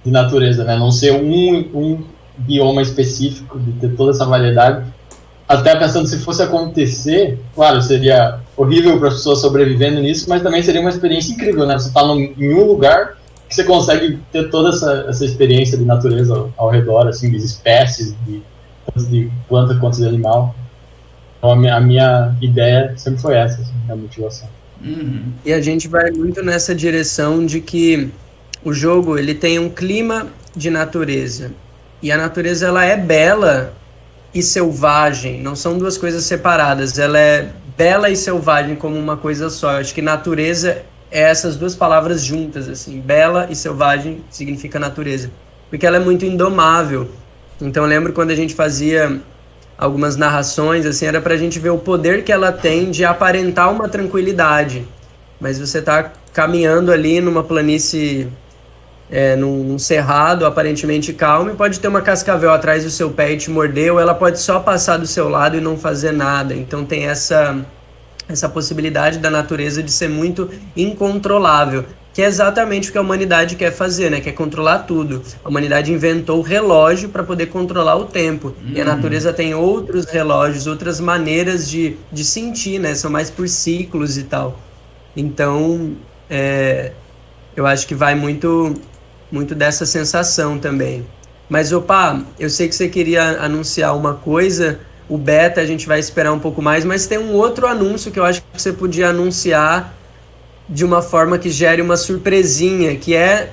de natureza, né? Não ser um bioma específico, de ter toda essa variedade. Até pensando, se fosse acontecer, claro, seria horrível para as pessoas sobrevivendo nisso, mas também seria uma experiência incrível, né? Você está em um lugar que você consegue ter toda essa experiência de natureza ao redor, assim, de espécies, tanto de planta quanto de animal. Então a minha ideia sempre foi essa, assim, a motivação. E a gente vai muito nessa direção de que o jogo ele tem um clima de natureza. E a natureza ela é bela e selvagem, não são duas coisas separadas. Ela é bela e selvagem como uma coisa só. Eu acho que natureza é essas duas palavras juntas, assim. Bela e selvagem significa natureza. Porque ela é muito indomável. Então eu lembro quando a gente fazia algumas narrações, assim, era pra gente ver o poder que ela tem de aparentar uma tranquilidade. Mas você tá caminhando ali numa planície, num cerrado aparentemente calmo, e pode ter uma cascavel atrás do seu pé e te morder, ou ela pode só passar do seu lado e não fazer nada. Então tem essa possibilidade da natureza de ser muito incontrolável, que é exatamente o que a humanidade quer fazer, né? Quer controlar tudo. A humanidade inventou o relógio para poder controlar o tempo. E a natureza tem outros relógios, outras maneiras de sentir, né? São mais por ciclos e tal. Então, eu acho que vai muito dessa sensação também. Mas, opa, eu sei que você queria anunciar uma coisa. O beta a gente vai esperar um pouco mais, mas tem um outro anúncio que eu acho que você podia anunciar de uma forma que gere uma surpresinha, que é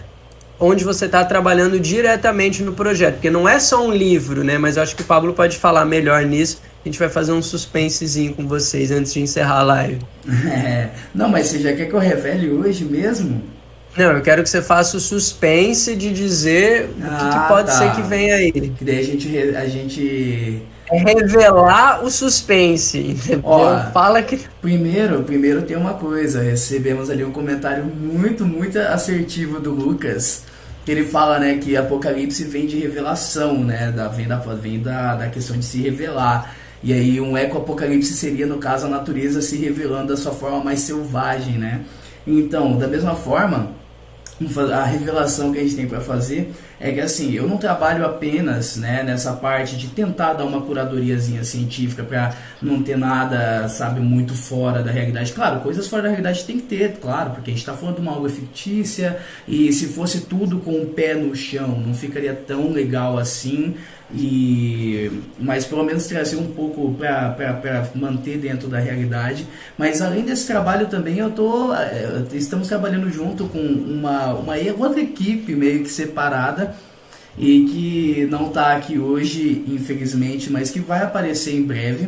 onde você está trabalhando diretamente no projeto. Porque não é só um livro, né? Mas eu acho que o Pablo pode falar melhor nisso. A gente vai fazer um suspensezinho com vocês antes de encerrar a live. Não, mas você já quer que eu revele hoje mesmo? Não, eu quero que você faça o suspense de dizer o que pode ser que venha aí. Que daí a gente... revelar o suspense, entendeu? Fala que... Primeiro tem uma coisa, recebemos ali um comentário muito assertivo do Lucas, que ele fala, né, que Apocalipse vem de revelação, né, vem da questão de se revelar, e aí um eco-apocalipse seria, no caso, a natureza se revelando da sua forma mais selvagem, né? Então, da mesma forma, a revelação que a gente tem para fazer é que, assim, eu não trabalho apenas, né, nessa parte de tentar dar uma curadoriazinha científica para não ter nada, sabe, muito fora da realidade. Claro, coisas fora da realidade tem que ter, claro, porque a gente está falando de uma obra fictícia, e se fosse tudo com o pé no chão, não ficaria tão legal assim. Mas pelo menos trazer um pouco para manter dentro da realidade. Mas além desse trabalho também estamos trabalhando junto com uma outra equipe meio que separada e que não está aqui hoje, infelizmente, mas que vai aparecer em breve.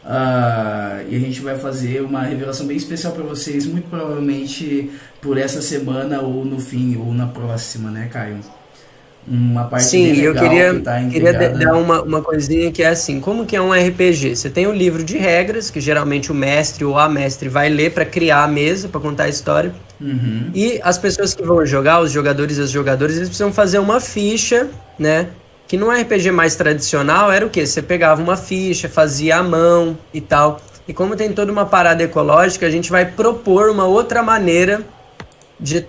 E a gente vai fazer uma revelação bem especial para vocês, muito provavelmente por essa semana ou no fim ou na próxima, né, Caio? Uma parte Sim, bem legal, eu queria que dar uma coisinha que é assim, como que é um RPG? Você tem o livro de regras, que geralmente o mestre ou a mestre vai ler para criar a mesa, para contar a história. E as pessoas que vão jogar, os jogadores e as jogadoras, eles precisam fazer uma ficha, né? Que no RPG mais tradicional era o quê? Você pegava uma ficha, fazia à mão e tal. E como tem toda uma parada ecológica, a gente vai propor uma outra maneira de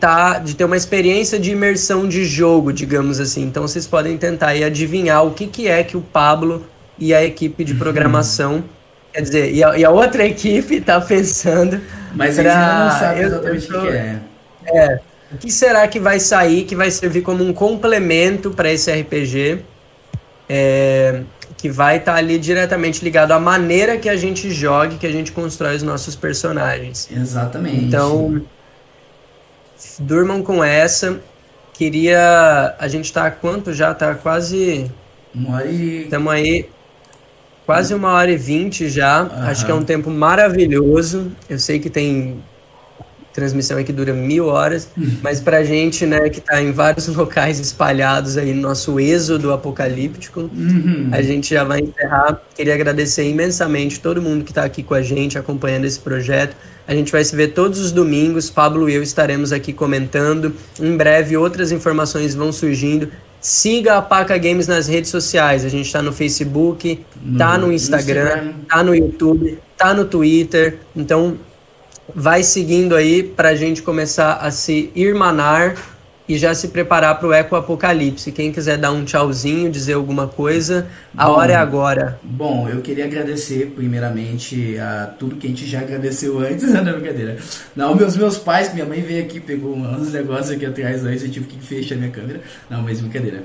ter uma experiência de imersão de jogo, digamos assim. Então vocês podem tentar aí adivinhar o que é que o Pablo e a equipe de programação, quer dizer, e a outra equipe está pensando. Mas a gente ainda não sabe exatamente o que é. O que será que vai sair, que vai servir como um complemento para esse RPG, que vai estar ali diretamente ligado à maneira que a gente joga, que a gente constrói os nossos personagens. Exatamente. Então, durmam com essa. A gente tá quanto já? Tá quase... Estamos aí quase 1h20 já. Acho que é um tempo maravilhoso. Eu sei que tem transmissão aí que dura 1000 horas, mas pra gente, né, que tá em vários locais espalhados aí no nosso êxodo apocalíptico, a gente já vai encerrar. Queria agradecer imensamente todo mundo que tá aqui com a gente, acompanhando esse projeto. A gente vai se ver todos os domingos, Pablo e eu estaremos aqui comentando. Em breve outras informações vão surgindo. Siga a Paca Games nas redes sociais. A gente tá no Facebook, tá no Instagram, tá no YouTube, tá no Twitter. Então, vai seguindo aí pra gente começar a se irmanar e já se preparar pro Eco Apocalipse. Quem quiser dar um tchauzinho, dizer alguma coisa, a hora é agora. Bom, eu queria agradecer primeiramente a tudo que a gente já agradeceu antes, não, brincadeira. Não, meus pais, minha mãe veio aqui, pegou uns negócios aqui atrás, eu tive que fechar minha câmera. Não, mas brincadeira.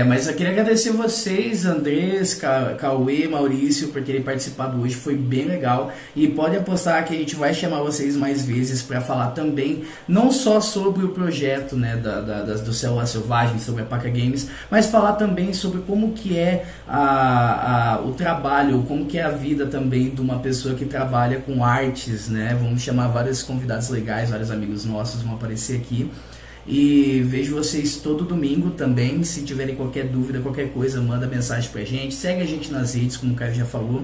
Mas eu queria agradecer vocês, Andrés, Cauê, Maurício, por terem participado hoje, foi bem legal. E pode apostar que a gente vai chamar vocês mais vezes para falar também, não só sobre o projeto, né, do Célula Selvagem, sobre a Paca Games, mas falar também sobre como que é o trabalho, como que é a vida também de uma pessoa que trabalha com artes, né? Vamos chamar vários convidados legais, vários amigos nossos vão aparecer aqui. E vejo vocês todo domingo também. Se tiverem qualquer dúvida, qualquer coisa, manda mensagem pra gente. Segue a gente nas redes, como o Caio já falou.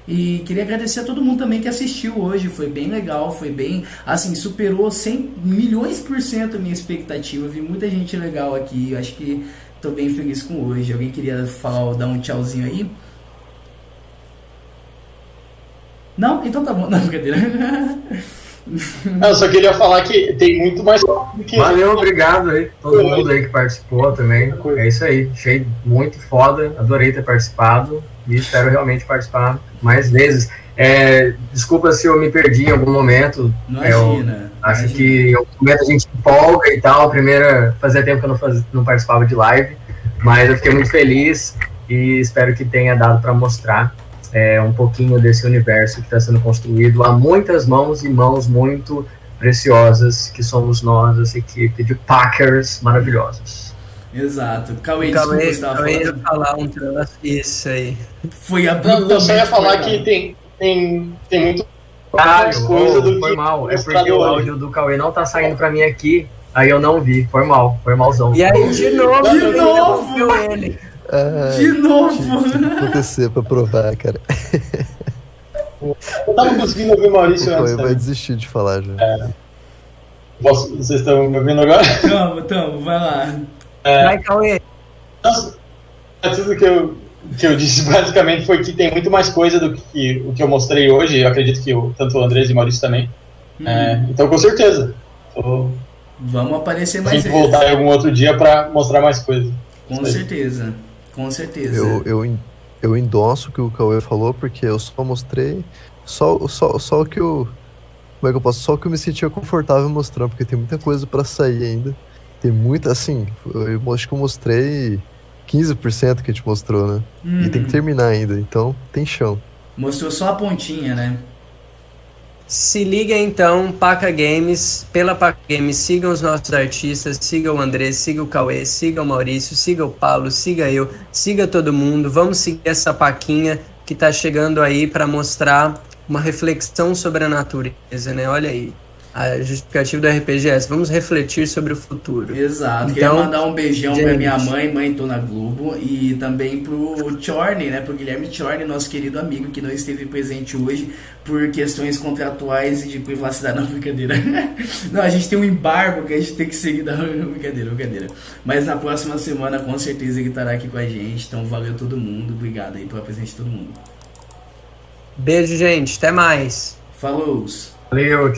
E queria agradecer a todo mundo também que assistiu hoje. Foi bem legal, foi bem... Assim, superou 100 milhões% a minha expectativa. Vi muita gente legal aqui. Eu acho que tô bem feliz com hoje. Alguém queria dar um tchauzinho aí? Não? Então tá bom. Não, brincadeira. Eu só queria falar que tem muito mais do que... Valeu, obrigado aí, todo mundo aí que participou também. É isso aí, achei muito foda, adorei ter participado e espero realmente participar mais vezes. Desculpa se eu me perdi em algum momento. Imagina. Acho que em algum momento a gente empolga e tal. Fazia tempo que eu não participava de live, mas eu fiquei muito feliz e espero que tenha dado para mostrar um pouquinho desse universo que está sendo construído a muitas mãos e mãos muito preciosas, que somos nós, essa equipe de Packers maravilhosos. Exato. Cauê, desculpa, você estava falando. Eu ia falar um troço, isso aí. Foi abruptamente. Eu só ia falar que tem muito mais coisa do foi que... mal, é porque o áudio do Cauê não tá saindo pra mim aqui, aí eu não vi, foi malzão. E aí, de novo! Ele. De novo! Tinha que acontecer pra provar, cara. Eu tava conseguindo ouvir o Maurício antes. Vai desistir de falar já. Vocês estão me ouvindo agora? Tamo, vai lá. Vai, Cauê! Tudo que eu disse basicamente foi que tem muito mais coisa do que o que eu mostrei hoje. Eu acredito que tanto o Andrés e o Maurício também. Então, com certeza. Vamos aparecer mais vezes. vezes. Voltar em algum outro dia pra mostrar mais coisa. Com certeza. Eu endosso o que o Cauê falou, porque eu só mostrei só o que eu... Como é que eu posso? Só o que eu me sentia confortável mostrando, porque tem muita coisa pra sair ainda. Tem muita, assim, eu acho que eu mostrei 15% que a gente mostrou, né? E tem que terminar ainda, então tem chão. Mostrou só a pontinha, né? Se liga então, Paca Games, pela Paca Games, sigam os nossos artistas, siga o André, siga o Cauê, siga o Maurício, siga o Paulo, siga eu, siga todo mundo. Vamos seguir essa paquinha que tá chegando aí para mostrar uma reflexão sobre a natureza, né? Olha aí, a justificativa do RPG é essa, vamos refletir sobre o futuro. Exato, queria mandar um beijão pra minha mãe tô na Globo, e também pro Chorney, né, pro Guilherme Chorney, nosso querido amigo que não esteve presente hoje por questões contratuais e de privacidade. Não, brincadeira. Não, a gente tem um embargo que a gente tem que seguir. Não, brincadeira. Mas na próxima semana com certeza ele estará aqui com a gente, então valeu todo mundo, obrigado aí pela presença de todo mundo. Beijo, gente, até mais. Falou! Valeu!